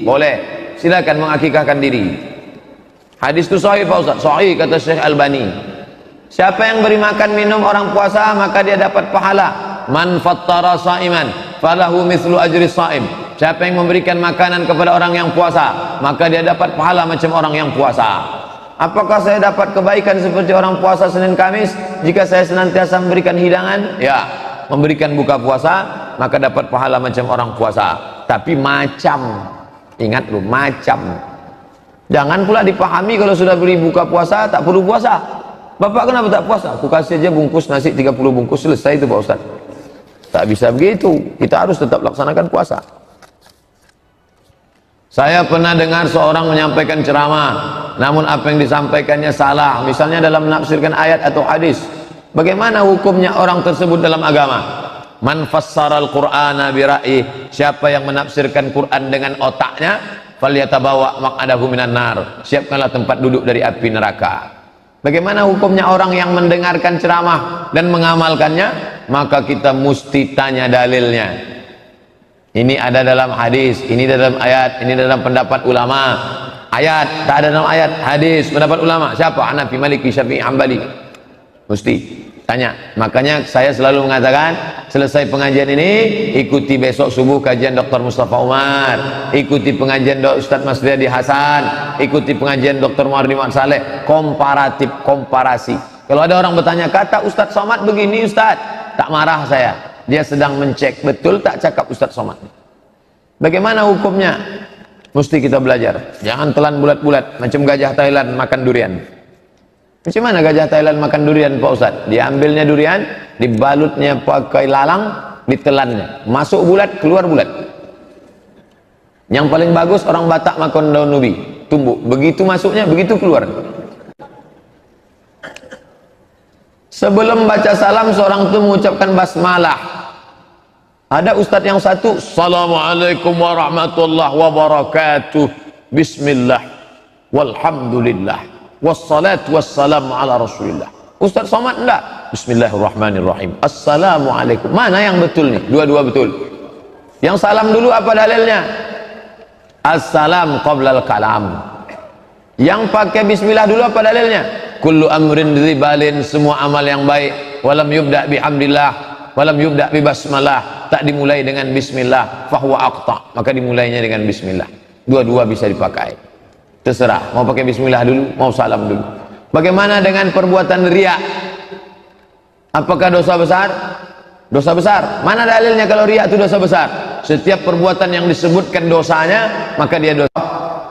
Boleh, silakan mengakikahkan diri. Hadis itu sahih Pak Ustaz? Sahih kata Syekh Albani. Siapa yang beri makan minum orang puasa maka dia dapat pahala. Man fattara sa'iman falahu mithlu ajri sha'im. Siapa yang memberikan makanan kepada orang yang puasa maka dia dapat pahala macam orang yang puasa. Apakah saya dapat kebaikan seperti orang puasa Senin Kamis jika saya senantiasa memberikan hidangan? Ya, memberikan buka puasa maka dapat pahala macam orang puasa. Tapi macam, ingat lu, macam. Jangan pula dipahami kalau sudah beri buka puasa tak perlu puasa. Bapak kenapa tak puasa? Aku kasih aja bungkus nasi 30 bungkus, selesai itu Pak Ustaz. Tak bisa begitu, kita harus tetap laksanakan puasa. Saya pernah dengar seorang menyampaikan ceramah, namun apa yang disampaikannya salah, misalnya dalam menafsirkan ayat atau hadis. Bagaimana hukumnya orang tersebut dalam agama? Man fassara al-Qur'ana bi ra'yi, siapa yang menafsirkan Quran dengan otaknya, falyatabawa maq'adahu minan nar, siapkanlah tempat duduk dari api neraka. Bagaimana hukumnya orang yang mendengarkan ceramah dan mengamalkannya? Maka kita mesti tanya dalilnya. Ini ada dalam hadis, ini dalam ayat, ini dalam pendapat ulama. Ayat, tak ada dalam ayat. Hadis, pendapat ulama. Siapa? Hanafi, Maliki, Syafi'i, Hambali. Mesti tanya. Makanya saya selalu mengatakan, selesai pengajian ini, ikuti besok subuh kajian Dr. Mustafa Umar, ikuti pengajian Ustaz Mas Riyadi Hasan, ikuti pengajian Dr. Muhardi Mat Saleh. Komparatif, komparasi. Kalau ada orang bertanya, kata Ustaz Somad begini Ustaz, tak marah saya. Dia sedang mencek, betul tak cakap Ustaz Somad. Bagaimana hukumnya? Mesti kita belajar. Jangan telan bulat-bulat macam gajah Thailand makan durian. Macam mana gajah Thailand makan durian Pak Ustaz? Diambilnya durian, dibalutnya pakai lalang, ditelannya. Masuk bulat, keluar bulat. Yang paling bagus orang Batak makan daun ubi, tumbuk. Begitu masuknya, begitu keluar. Sebelum baca salam, seorang itu mengucapkan basmalah. Ada ustadz yang satu, Assalamualaikum warahmatullahi wabarakatuh, Bismillah, walhamdulillah, wassalatu wassalamu ala rasulillah. Ustadz Somad enggak, Bismillahirrahmanirrahim, Assalamualaikum. Mana yang betul nih? Dua-dua betul. Yang salam dulu apa dalilnya? Assalam qablal kalam. Yang pakai bismillah dulu apa dalilnya? Kullu amrin ribalin, semua amal yang baik, walam yubda bihamdillah, walam yubda bi basmalah, tak dimulai dengan bismillah, fahuwa aqta, maka dimulainya dengan bismillah. Dua-dua bisa dipakai. Terserah, mau pakai bismillah dulu, mau salam dulu. Bagaimana dengan perbuatan riya? Apakah dosa besar? Dosa besar. Mana dalilnya kalau riya itu dosa besar? Setiap perbuatan yang disebutkan dosanya, maka dia dosa.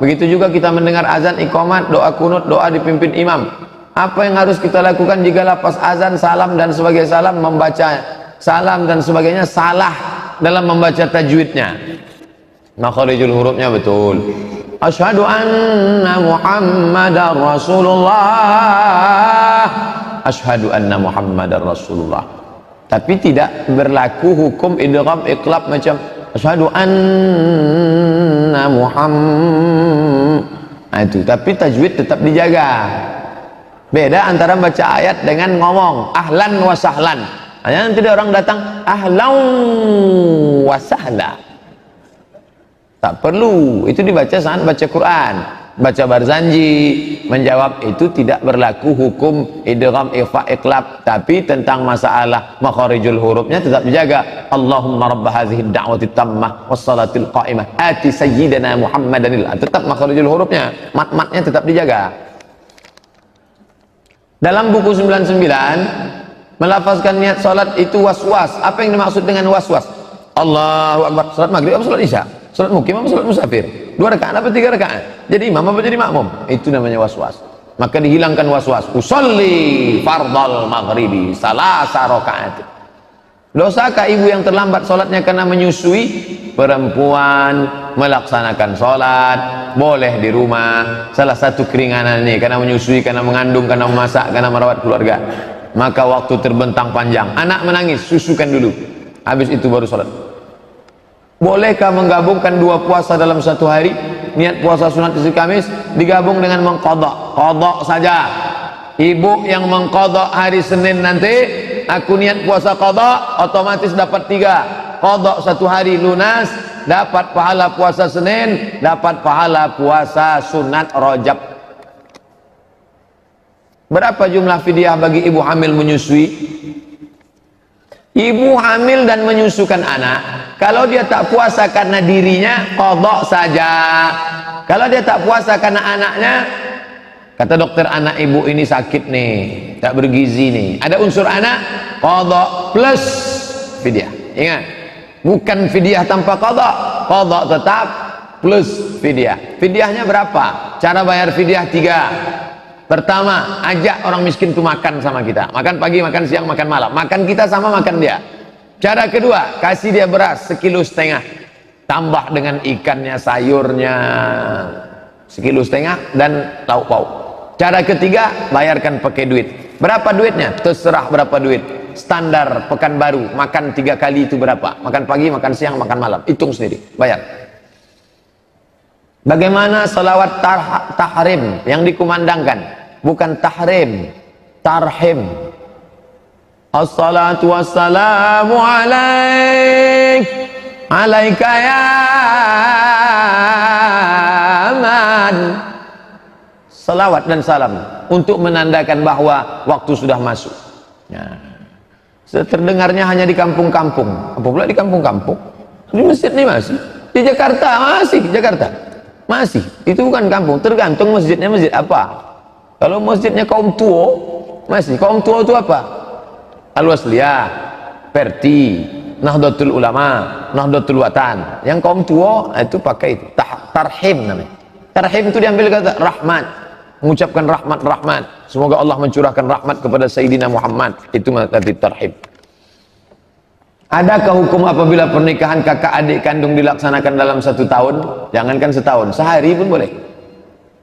Begitu juga kita mendengar azan, iqamat, doa kunut, doa dipimpin imam. Apa yang harus kita lakukan jika lepas azan, salam dan sebagainya, salam, membaca salam dan sebagainya salah dalam membaca tajwidnya? Makharijul hurufnya betul. Asyhadu anna Muhammadar Rasulullah. Asyhadu anna Muhammadar Rasulullah. Tapi tidak berlaku hukum idgham iqlab macam asyhadu anna Muhammad. Nah, itu. Tapi tajwid tetap dijaga. Beda antara baca ayat dengan ngomong ahlan wa sahlan. Hanya nanti ada orang datang ahlan wa sahla. Tak perlu. Itu dibaca saat baca Quran. Baca barzanji, menjawab itu tidak berlaku hukum idgham ikhfa iqlab, tapi tentang masalah makharijul hurufnya tetap dijaga. Allahumma rabb hadhihi ad-da'wati tammah was-salatil qa'imah ati sayyidina Muhammadanil, tetap makharijul hurufnya, mat-matnya tetap dijaga. Dalam buku 99 Melafazkan niat salat itu was-was. Apa yang dimaksud dengan was-was? Allahu Akbar. Salat maghrib apa salat isya? Salat mukim apa salat musafir? 2 rakaat apa 3 rakaat? Jadi imam apa jadi makmum? Itu namanya was-was. Maka dihilangkan was-was. Usolli fardal maghribi salasa rakaat. Dosakah ibu yang terlambat sholatnya karena menyusui? Perempuan melaksanakan sholat boleh di rumah. Salah satu keringanan ini karena menyusui, karena mengandung, karena memasak, karena merawat keluarga. Maka waktu terbentang panjang, anak menangis, susukan dulu. Habis itu baru sholat. Bolehkah menggabungkan 2 puasa dalam satu hari? Niat puasa sunat istri Kamis digabung dengan mengqadha. Qadha saja. Ibu yang mengqadha hari Senin nanti, aku niat puasa qadha, otomatis dapat 3. Qadha 1 hari lunas, dapat pahala puasa Senin, dapat pahala puasa sunat Rajab. Berapa jumlah fidyah bagi ibu hamil menyusui? Ibu hamil dan menyusukan anak, kalau dia tak puasa karena dirinya, qadha saja. Kalau dia tak puasa karena anaknya, kata dokter anak ibu ini sakit nih, tak bergizi nih, ada unsur anak, qadha plus fidyah. Ingat, bukan fidyah tanpa qadha, qadha tetap plus fidyah. Fidyahnya berapa? Cara bayar fidyah 3. Pertama, ajak orang miskin itu makan sama kita. Makan pagi, makan siang, makan malam. Makan kita sama makan dia. Cara kedua, kasih dia beras 1,5 kilo. Tambah dengan ikannya, sayurnya 1,5 kilo dan lauk pauk. Cara ketiga, bayarkan pakai duit. Berapa duitnya? Terserah berapa duit. Standar Pekanbaru, makan 3 kali itu berapa? Makan pagi, makan siang, makan malam. Hitung sendiri, bayar. Bagaimana salawat tahrim yang dikumandangkan? Bukan tahrim, tarhim. Assalatu wassalamu alaik, alaika ya man. Salawat dan salam untuk menandakan bahwa waktu sudah masuk. Nah, terdengarnya hanya di kampung-kampung. Apa pula di kampung-kampung? Di masjid ini masih. Di Jakarta masih, Jakarta. Masih, itu bukan kampung, tergantung masjidnya masjid apa. Kalau masjidnya kaum tua, masih. Kaum tua itu apa? Al-Wasliyah, Perti, Nahdlatul Ulama, Nahdlatul Watan. Yang kaum tua itu pakai itu, tarhim namanya. Tarhim itu diambil kata rahmat, mengucapkan rahmat. Semoga Allah mencurahkan rahmat kepada Sayyidina Muhammad. Itu tadi tarhim. Adakah hukum apabila pernikahan kakak adik kandung dilaksanakan dalam 1 tahun? Jangankan setahun, sehari pun boleh.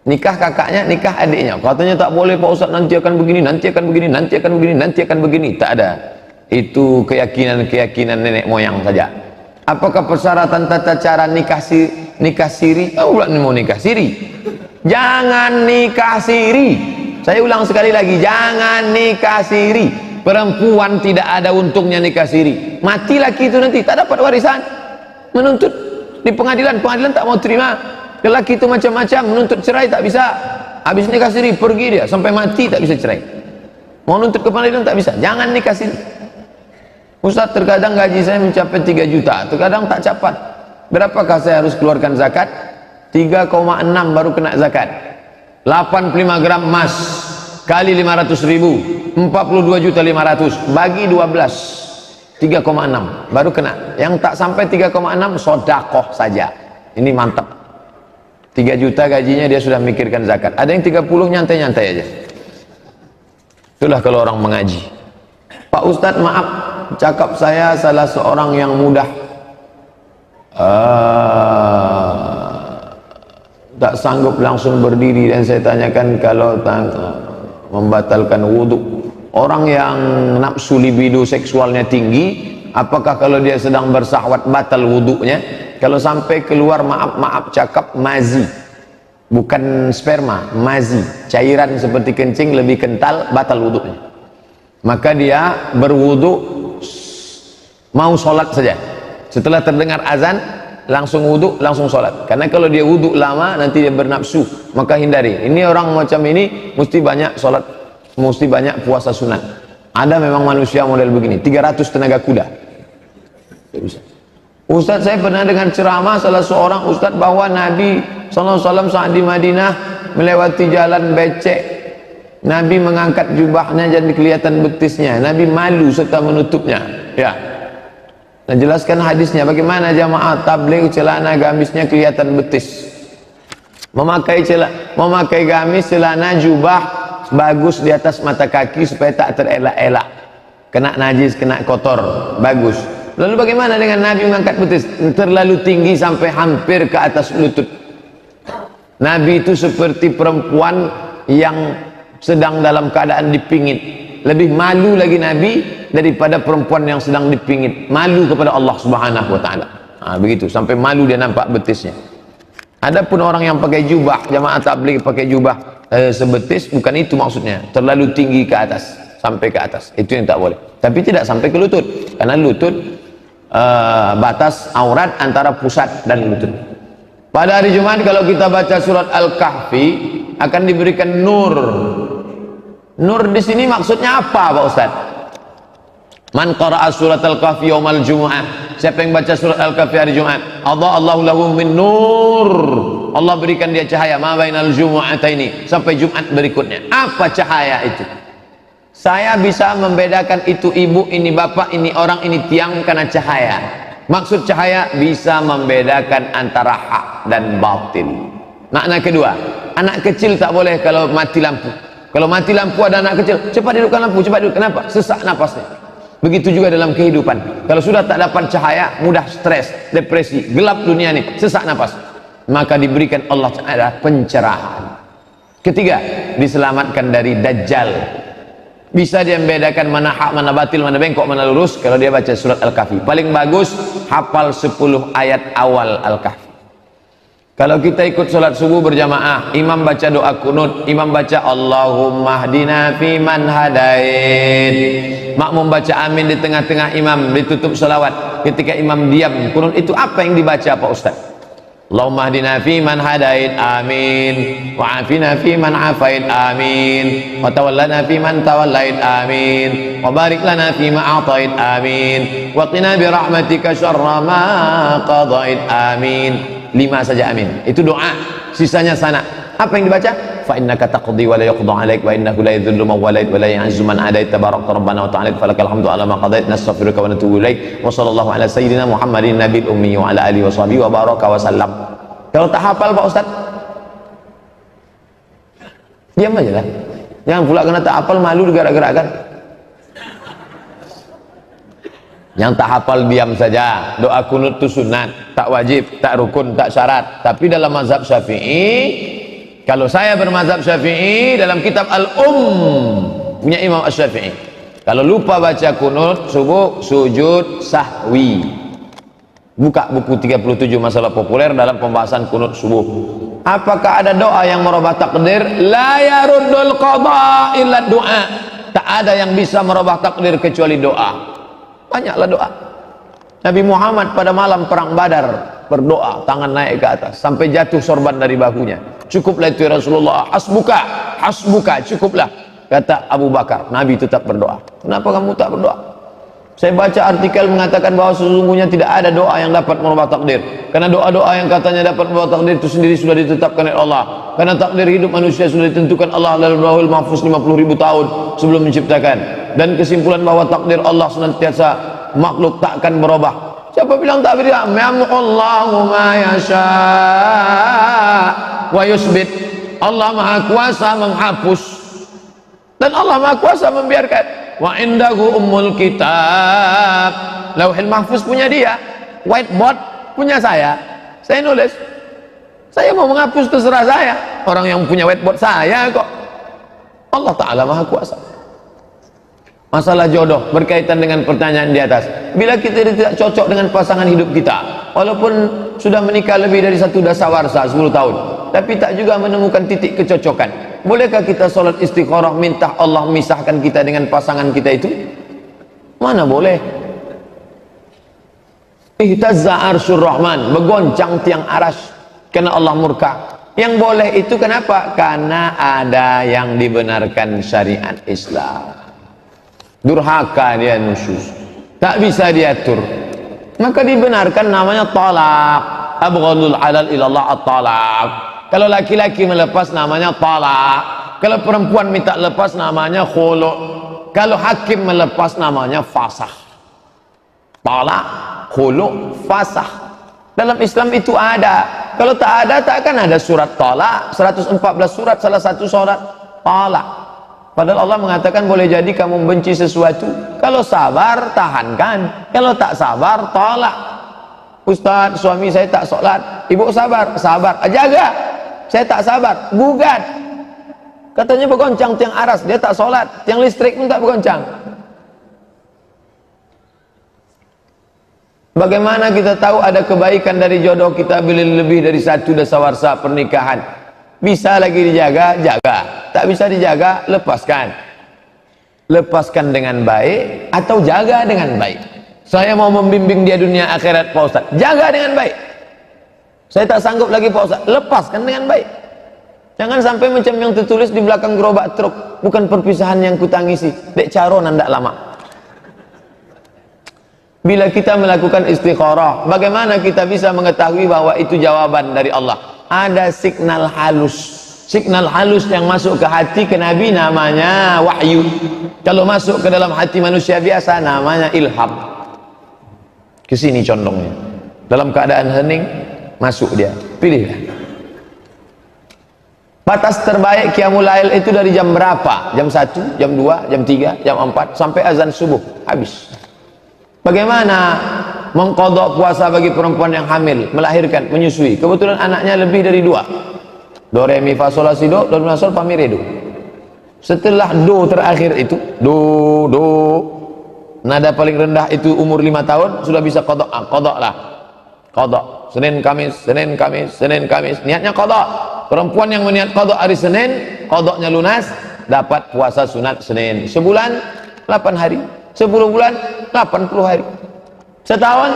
Nikah kakaknya, nikah adiknya. Katanya tak boleh Pak Ustaz, nanti akan begini, nanti akan begini, nanti akan begini, nanti akan begini. Tak ada. Itu keyakinan nenek moyang saja. Apakah persyaratan tata cara nikah siri? Oh, pula mau nikah siri. Jangan nikah siri. Saya ulang sekali lagi, jangan nikah siri. Perempuan tidak ada untungnya nikah siri. Mati laki itu nanti tak dapat warisan. Menuntut di pengadilan tak mau terima. Lelaki itu macam-macam, menuntut cerai tak bisa. Habis nikah siri pergi dia sampai mati tak bisa cerai. Mau nuntut ke pengadilan tak bisa. Jangan nikah siri. Ustaz, terkadang gaji saya mencapai 3 juta, terkadang tak capai. Berapakah saya harus keluarkan zakat? 3,6 baru kena zakat. 85 gram emas kali 500.000, 42.500.000 bagi 12, 3,6 baru kena. Yang tak sampai 3,6 sodakoh saja. Ini mantap. 3 juta gajinya dia sudah mikirkan zakat. Ada yang 30 nyantai-nyantai aja. Itulah kalau orang mengaji. Pak Ustadz, maaf, cakap saya salah seorang yang mudah tak sanggup langsung berdiri, dan saya tanyakan kalau membatalkan wudhu. Orang yang nafsu libido seksualnya tinggi, apakah kalau dia sedang bersahwat batal wudhunya? Kalau sampai keluar maaf cakap mazi, bukan sperma, mazi, cairan seperti kencing lebih kental, batal wudhunya. Maka dia berwudhu, mau sholat saja. Setelah terdengar azan, langsung wudhu, langsung sholat. Karena kalau dia wudhu lama, nanti dia bernafsu, maka hindari. Ini orang macam ini mesti banyak sholat, mesti banyak puasa sunat. Ada memang manusia model begini, 300 tenaga kuda. Ustaz, saya pernah dengar ceramah salah seorang ustaz bahwa Nabi SAW saat di Madinah melewati jalan becek, Nabi mengangkat jubahnya jadi kelihatan betisnya. Nabi malu serta menutupnya. Ya. Nah, jelaskan hadisnya bagaimana jamaah tabligh celana gamisnya kelihatan betis. Memakai gamis, celana, jubah bagus di atas mata kaki supaya tak terelak-elak. Kena najis, kena kotor, bagus. Lalu bagaimana dengan Nabi mengangkat betis? Terlalu tinggi sampai hampir ke atas lutut. Nabi itu seperti perempuan yang sedang dalam keadaan dipingit. Lebih malu lagi Nabi daripada perempuan yang sedang dipingit. Malu kepada Allah Subhanahu wa taala. Nah, begitu, sampai malu dia nampak betisnya. Adapun orang yang pakai jubah, jamaah tabligh pakai jubah sebetis, bukan itu maksudnya. Terlalu tinggi ke atas, sampai ke atas. Itu yang tak boleh. Tapi tidak sampai ke lutut. Karena lutut batas aurat antara pusat dan lutut. Pada hari Jumat kalau kita baca surat Al-Kahfi akan diberikan nur. Nur di sini maksudnya apa, Pak Ustaz? Man qara'a surat Al-Kahfi yaumal Jumu'ah. Siapa yang baca surat Al-Kahfi hari Jumat, Allahu lahu min nur. Allah berikan dia cahaya ma bainal jumu'ataini, sampai Jumat berikutnya. Apa cahaya itu? Saya bisa membedakan itu ibu, ini bapak, ini orang, ini tiang karena cahaya. Maksud cahaya bisa membedakan antara hak dan batil. Makna kedua, anak kecil tak boleh kalau mati lampu. Kalau mati lampu ada anak kecil, cepat hidupkan lampu, cepat hidupkan. Kenapa? Sesak napasnya. Begitu juga dalam kehidupan. Kalau sudah tak dapat cahaya, mudah stres, depresi, gelap dunia ini, sesak napas. Maka diberikan Allah Ta'ala pencerahan. Ketiga, diselamatkan dari Dajjal. Bisa dia membedakan mana hak, mana batil, mana bengkok, mana lurus kalau dia baca surat Al-Kahfi. Paling bagus hafal 10 ayat awal Al-Kahfi. Kalau kita ikut sholat subuh berjamaah, imam baca doa kunut, imam baca Allahumma hdina fi man hadain, makmum baca amin di tengah-tengah imam, ditutup sholawat. Ketika imam diam kunut, itu apa yang dibaca Pak Ustaz? Allahumma hdina fi man hadain, amin, wa afina fi man afait, amin, wa tawallana fi man tawallait, amin, wa barik lana fi ma a'tait, amin, wa qina bi rahmatika syarra ma qadait, amin. 5 saja amin. Itu doa, sisanya sana. Apa yang dibaca? Fa innaka taqdi wa la yuqda 'alaik wa innahu la yadhillu man walait wa la yu'izzu man adait tabarakta rabbana wa ta'ala falakal hamdu 'ala ma qadait nastaghfiruka wa natubu ilaik wa sallallahu ala sayyidina Muhammadin nabiyil ummi wa ala alihi wa sahbihi wa baraka wa sallam. Kalau tak hafal Pak Ustaz, diam aja lah. Jangan pula kena tak hafal malu digerak-gerakkan. Yang tak hafal diam saja. Doa kunut itu sunat, tak wajib, tak rukun, tak syarat. Tapi dalam mazhab Syafi'i, kalau saya bermazhab Syafi'i, dalam kitab Al-Punya Imam Asy-Syafi'i, kalau lupa baca kunut subuh, sujud sahwi. Buka buku 37 masalah populer dalam pembahasan kunut subuh. Apakah ada doa yang merubah takdir? La yaruddul qada illa doa. Tak ada yang bisa merubah takdir kecuali doa. Banyaklah doa. Nabi Muhammad pada malam perang Badar berdoa, tangan naik ke atas sampai jatuh sorban dari bahunya. Cukuplah itu ya Rasulullah, hasbuka, hasbuka, cukuplah, kata Abu Bakar. Nabi tetap berdoa. Kenapa kamu tak berdoa? Saya baca artikel mengatakan bahwa sesungguhnya tidak ada doa yang dapat merubah takdir. Karena doa-doa yang katanya dapat merubah takdir itu sendiri sudah ditetapkan oleh Allah. Karena takdir hidup manusia sudah ditentukan Allah dalam Lauhul Mahfuz 50.000 tahun sebelum menciptakan. Dan kesimpulan bahwa takdir Allah senantiasa makhluk tak akan berubah. Siapa bilang tak berubah? Yamhullahu ma yasha wa yusbit. Allah Maha Kuasa menghapus dan Allah Maha Kuasa membiarkan. Wa indahu ummul kitab. Lauhul Mahfuz punya dia, whiteboard punya saya nulis. Saya mau menghapus terserah saya. Orang yang punya whiteboard saya kok. Allah Ta'ala Maha Kuasa. Masalah jodoh berkaitan dengan pertanyaan di atas. Bila kita tidak cocok dengan pasangan hidup kita, walaupun sudah menikah lebih dari 1 dasawarsa 10 tahun, tapi tak juga menemukan titik kecocokan, bolehkah kita sholat istikharah minta Allah misahkan kita dengan pasangan kita itu? Mana boleh. Ihtazza arsyur rahman, bergoncang tiang aras karena Allah murka. Yang boleh itu kenapa? Karena ada yang dibenarkan syariat Islam. Durhaka dia, nusyuz, tak bisa diatur, maka dibenarkan, namanya talak. Abghadul halal ilallah at-talak. Kalau laki-laki melepas namanya talak. Kalau perempuan minta lepas namanya khulu'. Kalau hakim melepas namanya fasakh. Talak, khulu', fasakh. Dalam Islam itu ada. Kalau tak ada, tak akan ada surat talak. 114 surat, salah satu surat talak. Padahal Allah mengatakan boleh jadi kamu benci sesuatu. Kalau sabar, tahankan. Kalau tak sabar, tolak. Ustaz, suami saya tak sholat. Ibu sabar, sabar. Jaga. Saya tak sabar, gugat. Katanya bergoncang tiang aras, dia tak sholat. Tiang listrik pun tak bergoncang. Bagaimana kita tahu ada kebaikan dari jodoh kita bila lebih dari satu dasawarsa pernikahan? Bisa lagi dijaga, jaga. Tak bisa dijaga, lepaskan. Lepaskan dengan baik atau jaga dengan baik. Saya mau membimbing dia dunia akhirat, Pak Ustaz. Jaga dengan baik. Saya tak sanggup lagi, Pak Ustaz. Lepaskan dengan baik. Jangan sampai macam yang tertulis di belakang gerobak truk. Bukan perpisahan yang kutangisi. Dek caro nandak lama. Bila kita melakukan istikharah, bagaimana kita bisa mengetahui bahwa itu jawaban dari Allah? Ada signal halus. Signal halus yang masuk ke hati ke Nabi namanya wahyu. Kalau masuk ke dalam hati manusia biasa namanya ilham. Kesini condongnya. Dalam keadaan hening, masuk dia. Pilihlah. Batas terbaik Qiyamul Lail itu dari jam berapa? Jam 1, jam 2, jam 3, jam 4 sampai azan subuh. Habis. Bagaimana mengqadha puasa bagi perempuan yang hamil, melahirkan, menyusui? Kebetulan anaknya lebih dari 2. Do re mi fa sol la si do, do mi fa sol fa mi re do. Setelah do terakhir itu, do nada paling rendah itu umur 5 tahun sudah bisa qadha. Qadha lah. Qadha. Senin Kamis, Senin Kamis, Senin Kamis. Niatnya qadha. Perempuan yang meniat qadha hari Senin, qadhanya lunas, dapat puasa sunat Senin. Sebulan 8 hari. 10 bulan 80 hari. Setahun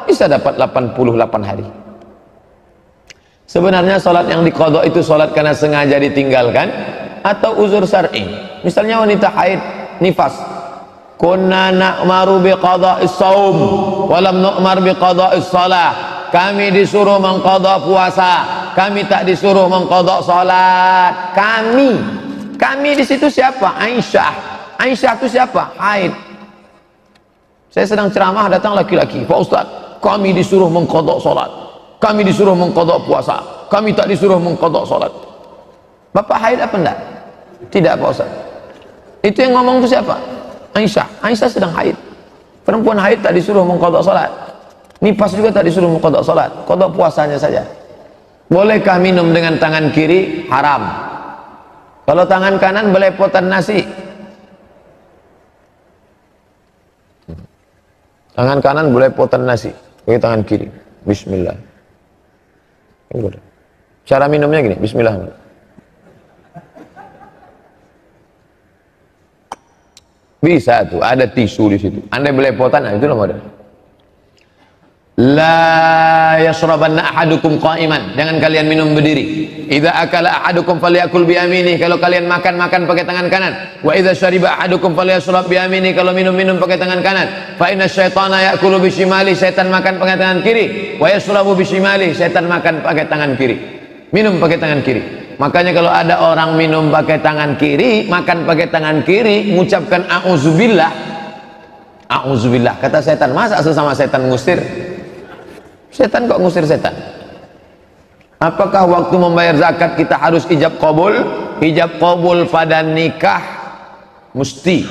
bisa dapat 88 hari. Sebenarnya salat yang diqadha itu salat karena sengaja ditinggalkan atau uzur syar'i. Misalnya wanita haid, nifas. Kunna na'maru biqadha'is shaum wa lam nu'mar biqadha'is shalah. Kami disuruh mengqadha puasa, kami tak disuruh mengqadha salat. Kami di situ siapa? Aisyah. Aisyah itu siapa? Haid. Saya sedang ceramah, datang laki-laki, Pak Ustaz, kami disuruh mengqadha salat, kami disuruh mengqadha puasa, kami tak disuruh mengqadha salat. Bapak haid apa enggak? Tidak, Pak Ustaz. Itu yang ngomong itu siapa? Aisyah. Aisyah sedang haid. Perempuan haid tak disuruh mengqadha salat. Nifas juga tak disuruh mengqadha salat. Qadha puasanya saja. Bolehkah minum dengan tangan kiri? Haram. Kalau tangan kanan belepotan nasi. Tangan kanan belepotan nasi, pakai tangan kiri. Bismillah. Cara minumnya gini, bismillah. Bisa tuh, ada tisu di situ. Andai belepotan, nah itu nomor. La yashrabanna ahadukum qa'iman. Jangan kalian minum berdiri. Idza akala ahadukum falyakul bi yaminihi. Kalau kalian makan pakai tangan kanan. Wa idza syariba ahadukum falyashrab bi yaminihi. Kalau minum pakai tangan kanan. Fa inna syaitana ya'kulu bi shimali. Setan makan pakai tangan kiri. Wa yashrabu bi shimali. Setan makan pakai tangan kiri. Minum pakai tangan kiri. Makanya kalau ada orang minum pakai tangan kiri, makan pakai tangan kiri, mengucapkan a'udzubillah. A'udzubillah. Kata setan, masa sesama setan ngusir? Setan kok ngusir setan? Apakah waktu membayar zakat kita harus ijab qabul? Ijab qabul pada nikah mesti.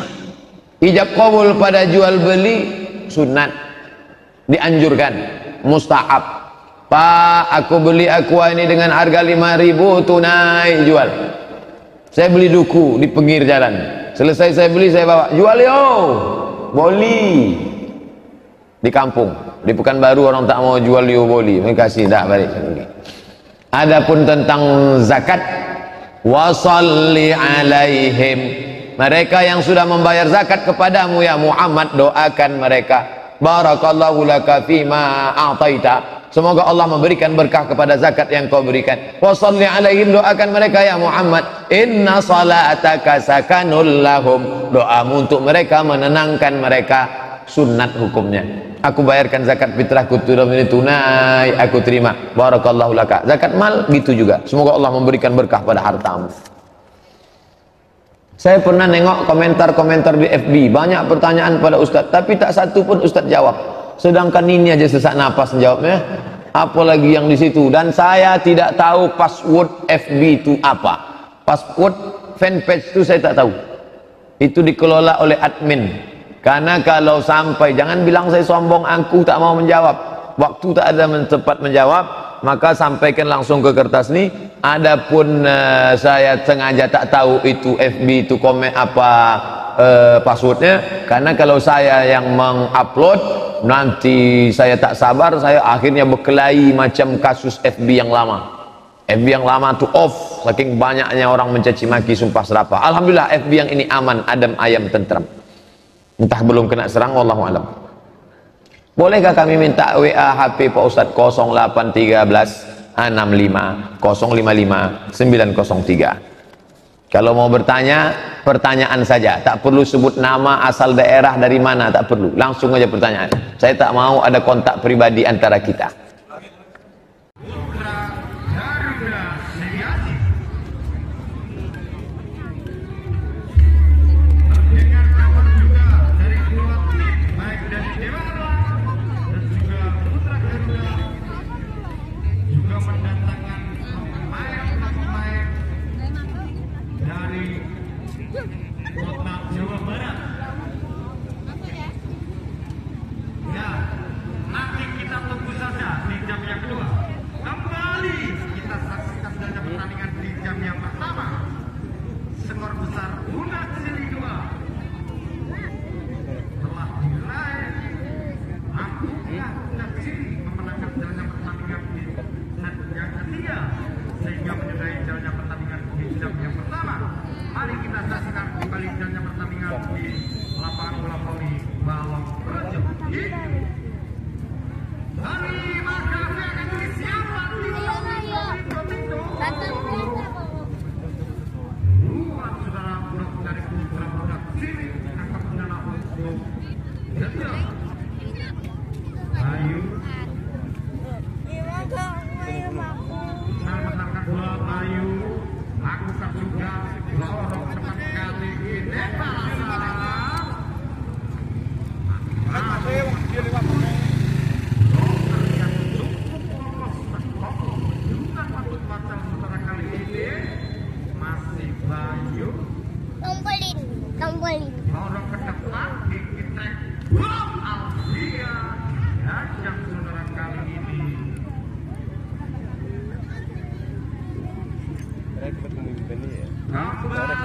Ijab qabul pada jual beli sunat. Dianjurkan, mustahab. Pak, aku beli aqua ini dengan harga 5.000 tunai jual. Saya beli duku di pinggir jalan. Selesai saya beli, saya bawa. Jual yo. Boli. Di kampung, di Pekanbaru orang tak mau jual lioboli, mereka kasih tak balik. Adapun tentang zakat, wasalli alaihim, mereka yang sudah membayar zakat kepadamu ya Muhammad, doakan mereka. Barakallahu laka fima a'taita, semoga Allah memberikan berkah kepada zakat yang kau berikan. Wasalli alaihim, doakan mereka ya Muhammad. Inna salataka sakanul lahum, doamu untuk mereka menenangkan mereka. Sunat hukumnya. Aku bayarkan zakat fitrahku tunai, aku terima. Barakallahu laka. Zakat mal gitu juga. Semoga Allah memberikan berkah pada hartamu. Saya pernah nengok komentar-komentar di FB, banyak pertanyaan pada Ustadz, tapi tak satu pun Ustadz jawab. Sedangkan ini aja sesak napas jawabnya, apalagi yang di situ. Dan saya tidak tahu password FB itu apa. Password fanpage itu saya tak tahu. Itu dikelola oleh admin. Karena kalau sampai, jangan bilang saya sombong, aku tak mau menjawab. Waktu tak ada tempat menjawab, maka sampaikan langsung ke kertas ini. Adapun saya sengaja tak tahu itu FB itu komen apa passwordnya, karena kalau saya yang mengupload nanti saya tak sabar, saya akhirnya berkelahi macam kasus FB yang lama. FB yang lama itu off, saking banyaknya orang mencaci maki, sumpah serapah. Alhamdulillah FB yang ini aman, adem ayam tentram. Entah belum kena serang, wallahu alam. Bolehkah kami minta WA HP Pak Ustadz 0813 65 055 903. Kalau mau bertanya, pertanyaan saja, tak perlu sebut nama, asal daerah, dari mana, tak perlu, langsung aja pertanyaan. Saya tak mau ada kontak pribadi antara kita.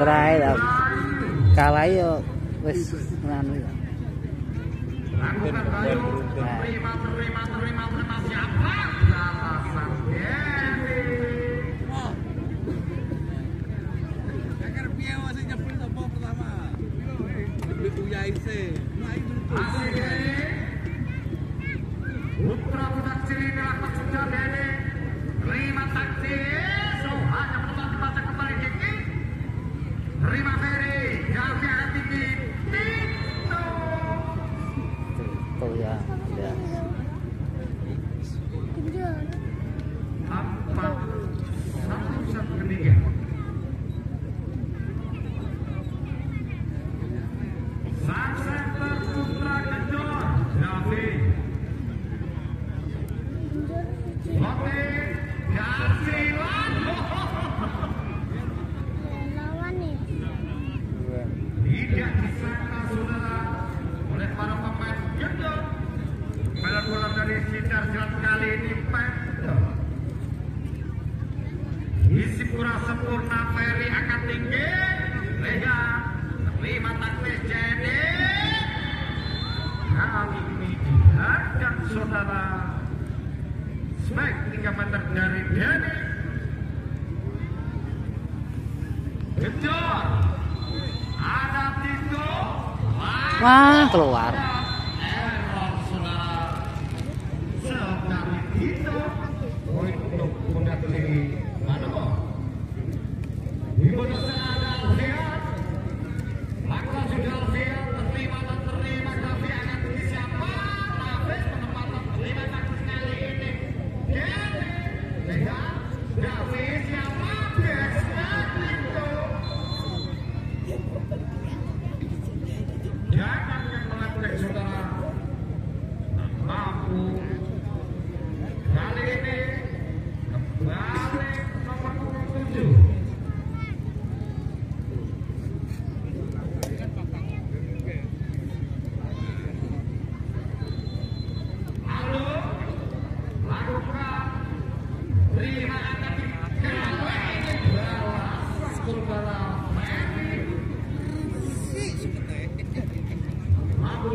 Terakhir kalah yo wis nganu ya. Putra budak cilik dapat sudah dene terima takdir so hanya membaca kembali Kiki terima Ferry Gavi akan tinggi Tito Ya empat satu ketiga sang center putra Kejor Gavi Oke, Garsilan. Tidak disangka saudara oleh para pemain Gendor. Bola bola dari Sinar silat kali ini pendek. Isi pura sempurna Ferry akan tinggi. Lega terima taktis jadi. Kali ini dihadap saudara. Baik, 3 meter dari Denny. Kejor. Ada Tito. wah keluar. Error saudara. Sekali Tito. Untuk mengganti mana kok? Di mana ada Alfian. Maka sudah Alfian terima dan terima. Tapi akan siapa? Habis penempatan terima taktis kali ini.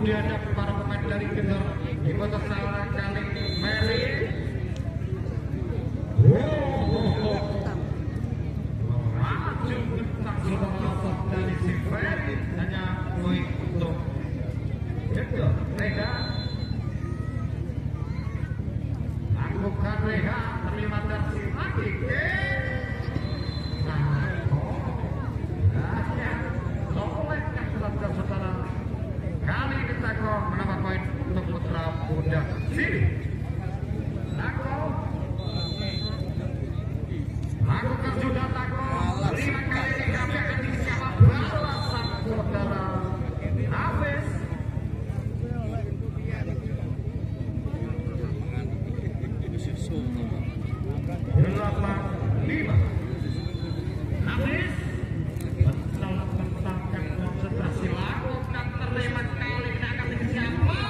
dihadap para pemain dari Kendor di kota Salah kali Mary. Maju tentang sebuah dari si Ferry, hanya poin untuk Kendor. Rega lakukan Rega terima dari lagi ke saudara. Kali ini Tako menambah poin untuk putra Bunda Sini. Tako lakukan sudah Tako 5 kali ini kami akan disiapa balasan saudara Hafiz. Delapan 5 Hafiz konsentrasi lakukan terima kali ini akan disiapa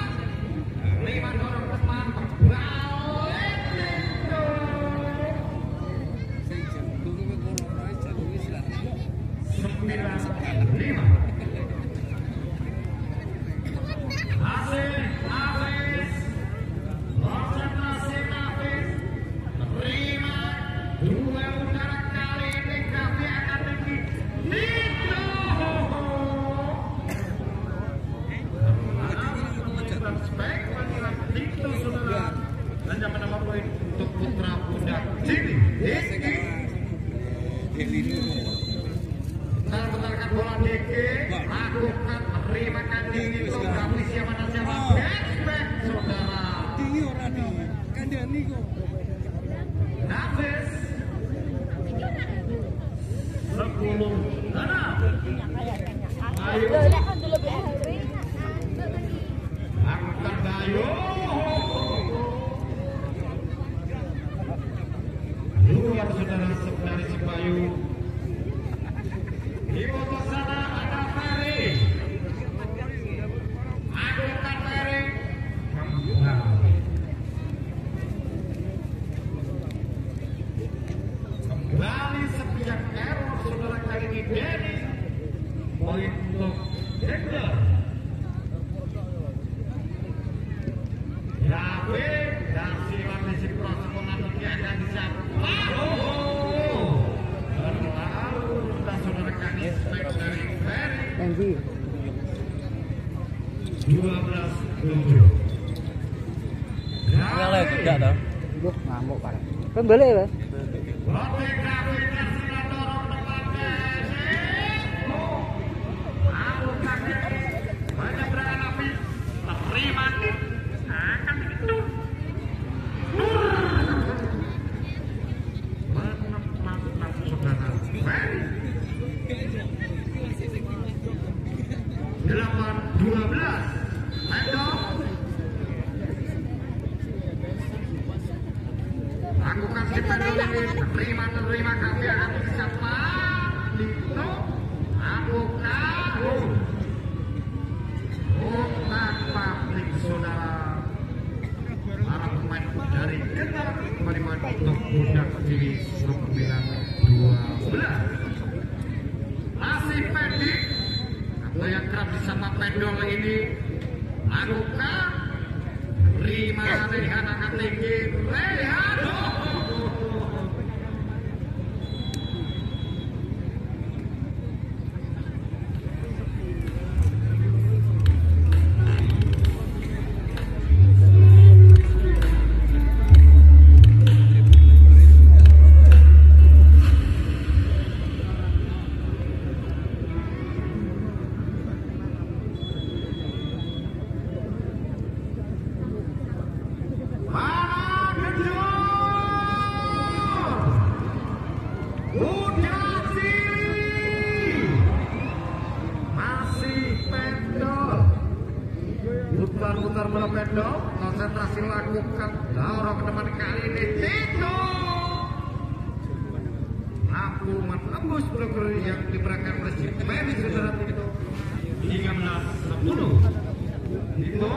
5 dorong teman balik itu 9-5 Hafiz konsentrasi Hafiz terima 2 udara kali ini kami akan tinggi itu itu saudara hanya menambah poin untuk putra Bunda Sini. Bentarkan bola Diki lakukan terimakan Diki itu kami siapa back saudara Hafiz 10-6 ayo lakukan Dayo luar saudara dari si Bayu di foto sana ada Ferry lakukan Ferry kembali sepijak error saudara kali ini Denny poin untuk Kendor. David dan silang di si proses nanti akan disiapa. Berlalu dan saudara kami spek dari Ferry 12-7. Yang lain tidak tahu. Gue ngamuk parah. Kembali ya. Oke, David dan silang dorong depannya. Lalu kaki banyak berangan api terima akan itu menempatkan saudara Ferry 8-12 Mendok lakukan si Mendok ini terima kami akan disiapa itu lakukan publik saudara para pemain dari Kendor kembali untuk Bunda Sini 9-12 masih pendek atau yang kerap disapa pendol ini lakukan terima Rehan akan tinggi Rehan putar bola pendok, konsentrasi lakukan dorong teman kali ini Tito lampu menembus blok yang diberikan oleh si Ferry saudara Tito 13-10 Tito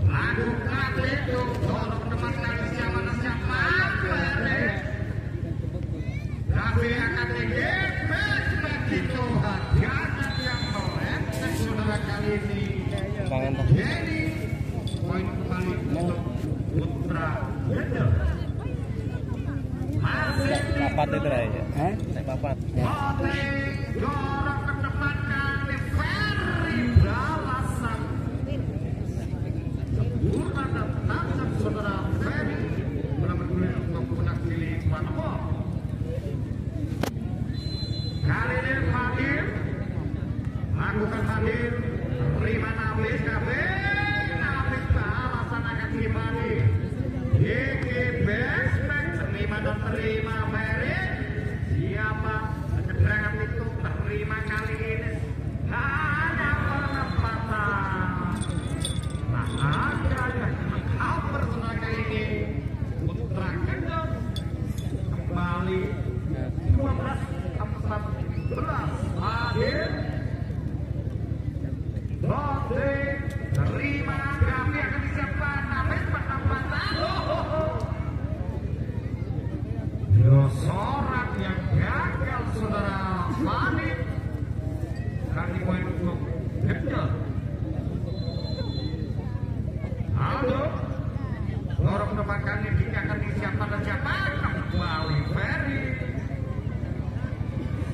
lakukan Tito dorong teman kali siapa Ferry tapi akan tinggi Tito hadiahnya yang melempar saudara kali Papat itu lah ya. Saya papat. Ya. Dorong ke depan kali Ferry balasan. Sempurna dan tajam saudara Ferry. Benar-benar untuk menakili Manopo. Kali ini hadir. Lakukan hadir. Terima Nafis KB. Nafis balasan akan dimani. Gigi Bestback terima dan terima Ferry. Siapa kecederangan itu terima kali ini hanya penempatan. Nah akhirnya cover setelah kali ini Putra Kendor kembali 12-14 hadir. Bote terima kami akan disiapkan Nafis penempatan. Seorang yang gagal saudara Fani kali poin untuk Kendor. Aldo dorong depan kali jika akan disiapkan dan siapa kembali Ferry.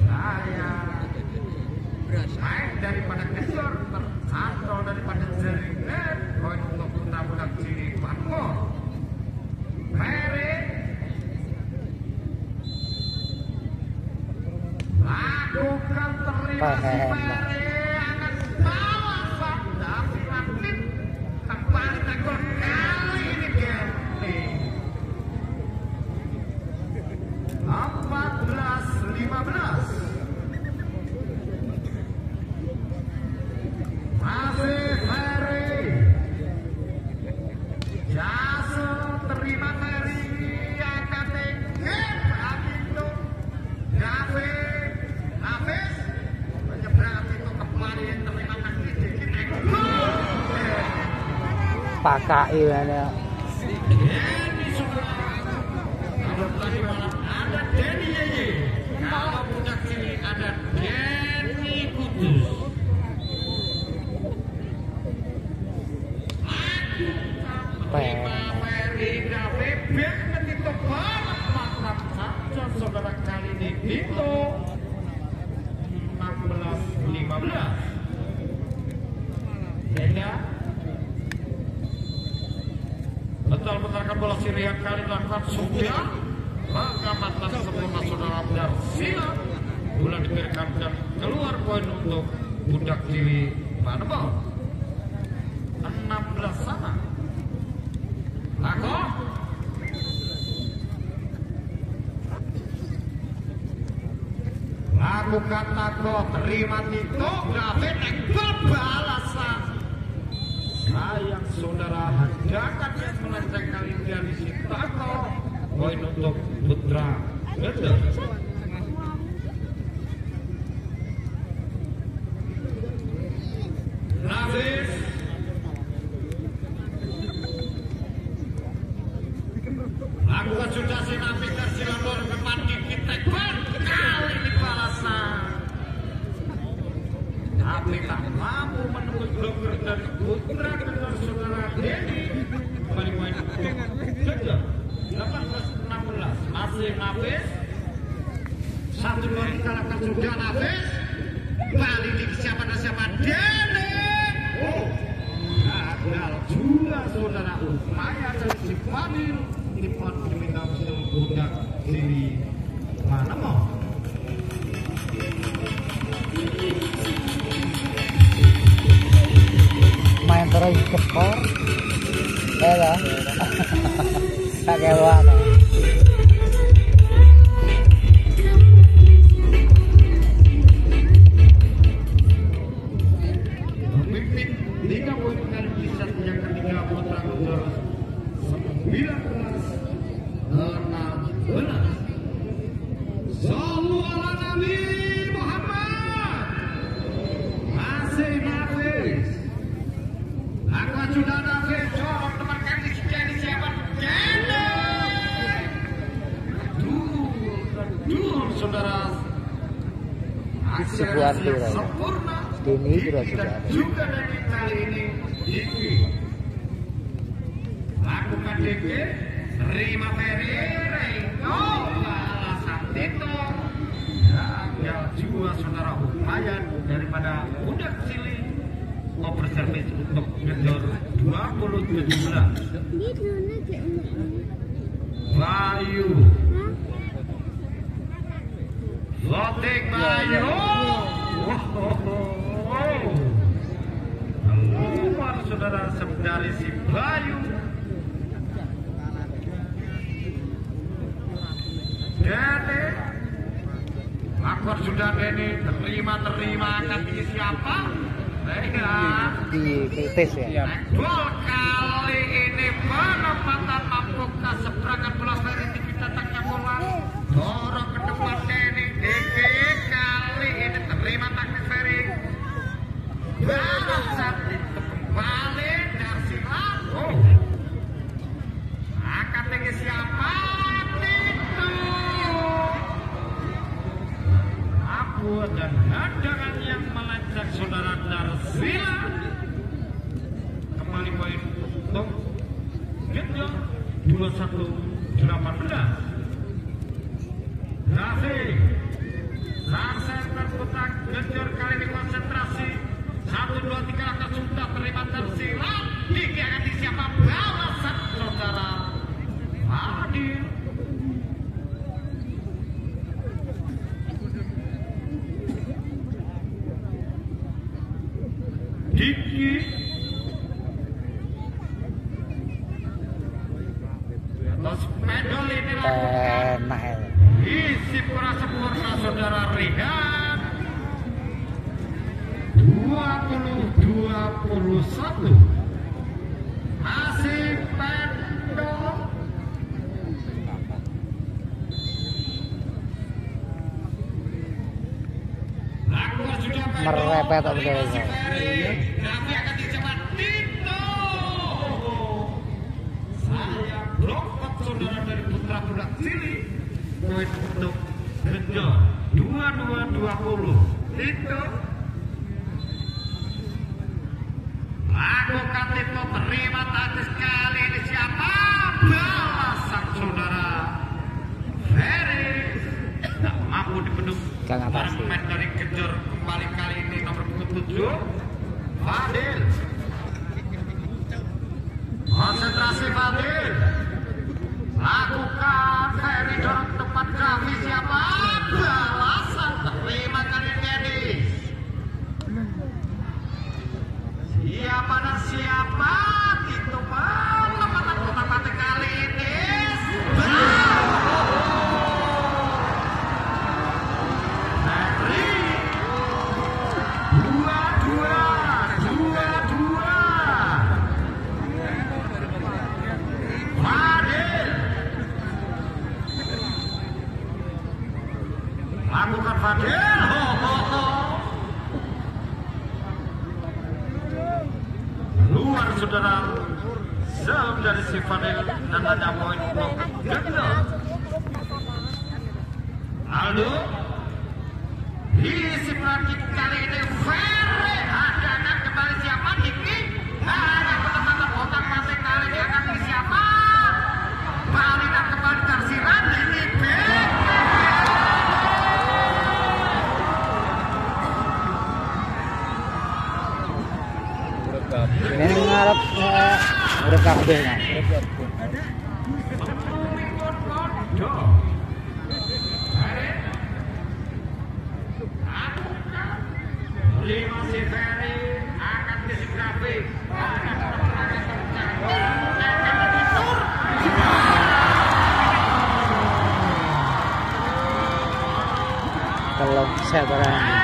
Saya main daripada Kendor terantol daripada jaringan poin untuk budak-budak sini Patmo. Ferry lakukan terima Ferry akan balasan tapi Latif kembali tegol kali ini ganti 14-15. Masih Ferry Jaso terima Ferry akan tinggal Abindo Gavi Nafis menyeberang itu kembali terima kasih dikit Pakai mana? Denny Suprana. Kalau tadi malam ada Denny Yeye. Kalau puncak sini ada Denny Kudus. Terima Ferry Gavi biar itu banget mantap saja saudara kali ini Dito 16-15. Beda betul putarkan bola Syria kali lakukan sudah maka mata sempurna saudara Darsila bola diberikan dan keluar poin untuk budak kiri Manopo 16 sama. Tako lakukan Tako terima Tito David balasan. Sayang saudara hadakan yang melenceng kali dari si Tako poin untuk Putra Kendor. Nafis lakukan sudah si Nafis dan si Lambor depan dikit tekban kali ini balasan. Tapi tak mampu menembus bloker dari Putra Kendor saudara Denny. Kembali main untuk Kendor 18-16 masih Nafis. Satu gol dikalahkan sudah Nafis. Kembali di siapa Denny. Oh, gagal juga saudara upaya dari si Fadil. Timon diminta budak kiri Manopo. Main terus skor. Lah. Tak kawan. Memimpin 3 poin kali bisa yang ketiga Putra Kendor 19-16. Sallu ala Nabi Muhammad. Masih Nafis. Lakukan sudah Nafis. Jorok teman kaki jadi siapa? Dur saudara. Sebuah Akselerasi yang sempurna. Ini sudah Dan juga dari kali ini Diki. Lakukan Diki. Terima Ferry Rego balasan Tito. Ya juga saudara upaya daripada Budak Cili over service untuk ngejor 2017. Bayu Lotek Bayu keluar saudara dari si Bayu. Dede Akbar sudah Dede terima akan tinggi siapa? Di tes ya. Gol kali ini penempatan mampukah seberangan bola Ferry tinggi tataknya bola dorong ke depan Denny. Dede kali ini terima taktis Ferry. Balasan itu kembali dari silang. Akan tinggi siapa? Tito. Abu dan hadangan yang melenceng saudara Darsila. Kembali poin untuk Gejor 21-18. Rafi Sarsen berputar Gejor kali ini konsentrasi 1, 2, 3 akan sudah terima Darsila. Diki akan disiapa balasan saudara Adil. Diki atas pedal ini lakukan isi prasempurna saudara Rehan 20-21 masih pedal. Lakukan sudah Merepet pedal. udah. Tapi akan dicoba Tito. Saya blokot saudara dari Putra Budak Cili. Poin untuk Gejor 22-20. Tito. Lakukan Tito terima taktis kali ini siapa? Balasan saudara Ferry. Tak mampu dipendung. Jangan pasti. Pemain dari Gejor kembali kali ini nomor 7 Fadil. Konsentrasi Fadil. Lakukan Ferry dorong tempat Grafi siapa? Balasan terima kali Dennis. Siapa dan siapa? Itu penempatan kotak kali ini. Lakukan Fadil. Luar saudara. Serve dari si Fadil dan hanya poin untuk Gejor. Aldo. Isi perakit kali ini Ferry. Hadangan kembali siapa? Diki. Hanya penempatan kotak masing kali ini akan di siapa? Balikan kembali tersirat ini back. Ini ngarep udah kabeh nah. Masih Ferry akan disikapi. Kalau saya berani